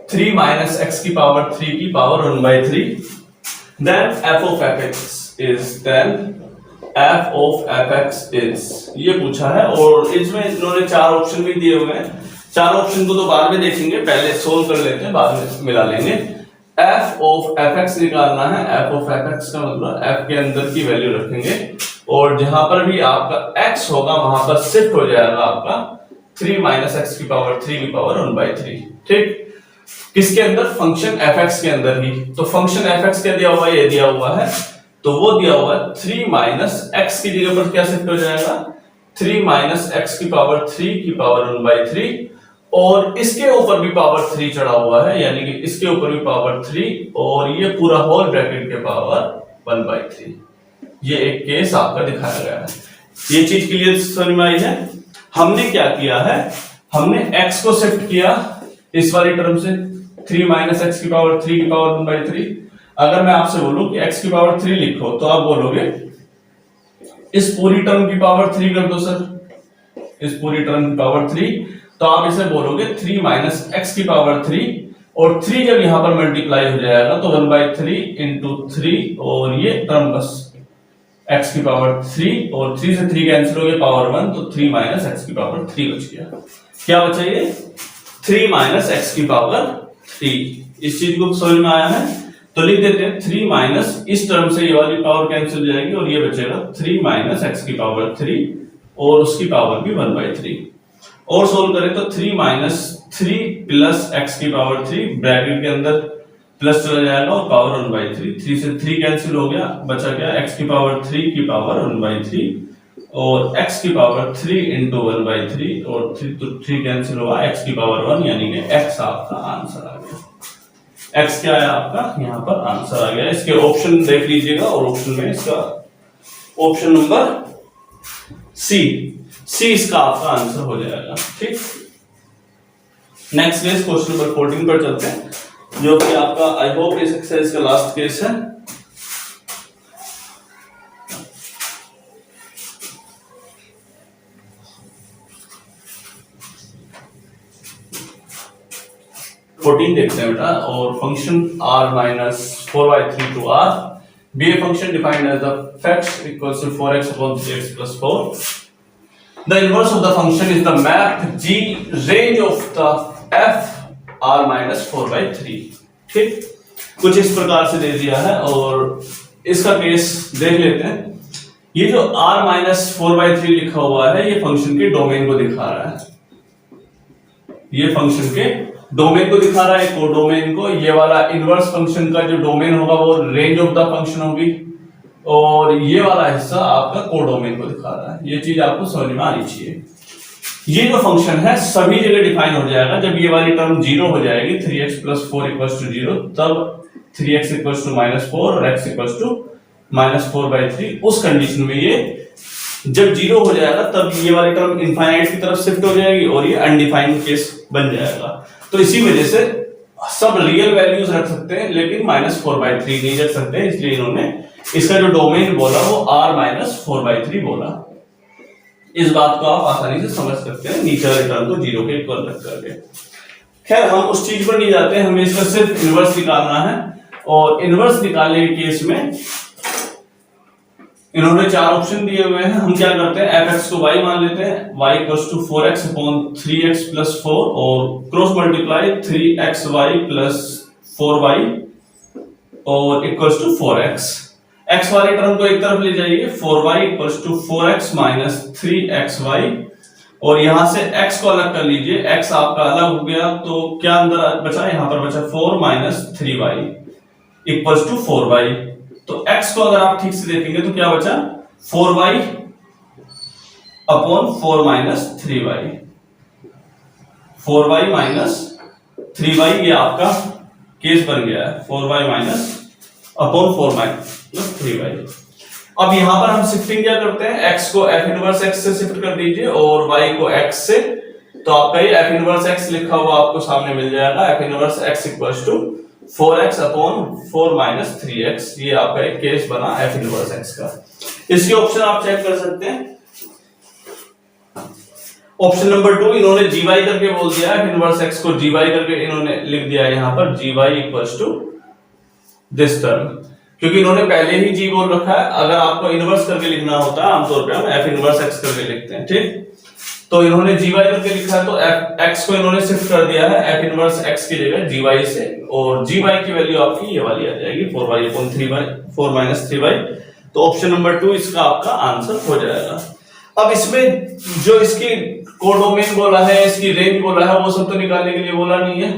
Speaker 1: 3 minus x की पावर 3 की power 1/3, then f of fx is ये पूछा है। और इसमें इन्होंने चार ऑप्शन भी दिए हुए हैं। चार ऑप्शन को तो बाद में देखेंगे, पहले सोल्व कर लेते हैं, बाद में मिला लेंगे। f of fx निकालना है। f of fx का मतलब f के अंदर की वैल्यू रखेंगे और जहां पर भी आपका x होगा वहां पर शिफ्ट हो जाएगा आपका 3 माइनस x की पावर 3 की पावर 1/3। ठीक, किसके अंदर? फंक्शन fx के अंदर ही। तो फंक्शन fx क्या दिया हुआ है? ये दिया हुआ है, तो वो दिया हुआ है 3 माइनस x की जगह पर क्या शिफ्ट हो जाएगा? 3 माइनस x की पावर 3 की पावर 1/3, और इसके ऊपर भी पावर 3 चढ़ा हुआ है, यानी कि इसके ऊपर भी पावर 3 और ये पूरा होल ब्रैकेट के पावर 1/3। ये एक केस आपका दिखाया गया है। ये चीज क्लियर समझ में आई है? हमने क्या किया है, हमने x को शिफ्ट किया इस वाली टर्म से 3 माइनस x की पावर 3 की पावर 1/3। अगर मैं आपसे बोलूं कि x की पावर 3 लिखो, तो आप बोलोगे इस पूरी टर्म की पावर 3 कर दो सर, इस पूरी टर्म की पावर 3, तो आप इसे बोलोगे 3 माइनस x की पावर 3, और 3 जब यहां पर मल्टीप्लाई हो जाएगा तो 1/3 इंटू 3, और ये टर्म बस x की पावर 3 और 3 से 3 कैंसिल हो गया, पावर 1, तो 3 माइनस x की पावर 3 बच गया। क्या बचा? ये 3 माइनस x की पावर 3। इस चीज को समझ में आया है? तो लिख देते हैं 3 माइनस, इस टर्म से ये वाली पावर कैंसिल हो जाएगी और ये बचेगा 3 माइनस x की पावर 3 और उसकी पावर भी 1/3। और सोल्व करें तो 3 माइनस 3 प्लस x की पावर 3 ब्रैकेट के अंदर प्लस चला जाएगा और पावर 1/3, 3 से 3 कैंसिल हो गया, बचा क्या? x की पावर 3 की पावर 1/3 और x की पावर 3 इंटू 1/3 और 3 तो 3 कैंसिल हुआ, x की पावर 1, यानी कि x आपका आंसर आ गया। x क्या है आपका? यहाँ पर आंसर आ गया। इसके ऑप्शन देख लीजिएगा, और ऑप्शन में इसका ऑप्शन नंबर सी इसका आपका आंसर हो जाएगा। ठीक, नेक्स्ट केस क्वेश्चन नंबर 14 पर चलते हैं, जो कि आपका आई होप इस एक्सरसाइज का लास्ट केस है। देखते हैं बेटा। और function r minus 4/3 to r be a function defined as the fx equals to 4x upon 3x plus 4. The inverse of the function is the map g range of the f r minus 4/3। ठीक, कुछ इस प्रकार से दे दिया है और इसका case देख लेते हैं। ये जो r माइनस 4/3 लिखा हुआ है, ये फंक्शन के डोमेन को दिखा रहा है। ये फंक्शन के डोमेन को दिखा रहा है, कोडोमेन को। ये वाला इनवर्स फंक्शन का जो डोमेन होगा वो रेंज ऑफ द फंक्शन होगी, और ये वाला हिस्सा आपका कोडोमेन को दिखा रहा है। ये चीज आपको समझ में आनी चाहिए। ये जो फंक्शन है सभी जगह डिफाइन हो जाएगा जब ये वाली टर्म 0 हो जाएगी, 3x plus 4 equals to 0, तब 3x equals to -4 और x equals to -4/3। उस कंडीशन में ये जब 0 हो जाएगा तब ये वाली टर्म इनफाइनाइट की तरफ शिफ्ट हो जाएगी और ये अनडिफाइंड केस बन जाएगा। तो इसी वजह से सब रियल वैल्यूज रख सकते हैं, लेकिन -4/3 नहीं रख सकते, इसलिए इन्होंने इसका जो डोमेन बोला वो r -4/3 बोला। इस बात को आप आसानी से समझ सकते हैं नीचे वाले टर्म को 0 के इक्वल रख करके। खैर हम उस चीज पर नहीं जाते, हमें इसका सिर्फ इनवर्स निकालना है। और इनवर्स निकालने के केस में इन्होंने 4 ऑप्शन दिए हुए हैं। हम क्या करते हैं, fx को y मान लेते हैं, y equals to 4x upon 3x plus 4 और cross multiply 3xy plus 4y और इक्वल्स टू 4x। x वाले टर्म को एक तरफ ले जाइए, 4y equals to 4x minus 3xy और यहां से x को अलग कर लीजिए, x आपका अलग हो गया तो क्या अंदर बचा, यहां पर बचा 4 minus 3y equals to 4y। तो x को अगर आप ठीक से देखेंगे तो क्या बचा, 4y upon 4 minus 3y, 4y minus 3y ये आपका केस बन गया है, 4y minus upon 4 minus 3y। अब यहां पर हम शिफ्टिंग क्या करते हैं, x को f इनवर्स x से शिफ्ट कर दीजिए और y को x से, तो आपका ये f इनवर्स x लिखा हुआ आपको सामने मिल जाएगा, f inverse x equals to 4x upon 4 minus 3x। ये आपका एक केस बना f इनवर्स x का। इसके ऑप्शन आप चेक कर सकते हैं। ऑप्शन नंबर 2 इन्होंने gy करके बोल दिया, f इनवर्स x को gy करके इन्होंने लिख दिया यहां पर gy equals to this term, क्योंकि इन्होंने पहले ही g बोल रखा है। अगर आपको इनवर्स करके लिखना होता है आमतौर पे हम f इनवर्स x करके लिखते हैं, ठीक। तो इन्होंने gy करके लिखा है तो x को इन्होंने शिफ्ट कर दिया है f इनवर्स x की जगह gy से, और gy की वैल्यू आपकी ये वाली आ जाएगी 4y upon 3y 4 minus 3y। तो ऑप्शन नंबर 2 इसका आपका आंसर हो जाएगा। अब इसमें जो इसकी कोडोमेन बोला है, इसकी रेंज बोला है, वो सब तो निकालने के लिए बोला नहीं है,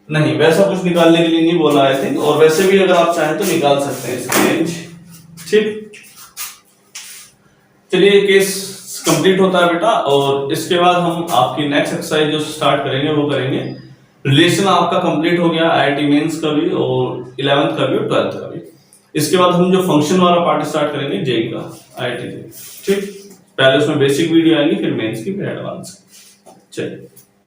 Speaker 1: नहीं वैसा कुछ निकालने के लिए नहीं बोला आई थिंक। और वैसे भी अगर आप चाहें तो निकाल सकते हैं इसकी रेंज, ठीक। चलिए केस कंप्लीट होता है बेटा, और इसके बाद हम आपकी नेक्स्ट एक्सरसाइज जो स्टार्ट करेंगे वो करेंगे रिलेशन। आपका कंप्लीट हो गया IIT मेंस का भी और 11th का भी और 12th का भी। इसके बाद हम जो फंक्शन वाला पार्ट स्टार्ट करेंगे जेई का IIT, ठीक। पहले उसमें बेसिक वीडियो आएंगी, फिर मेंस की, फिर एडवांस। चलिए।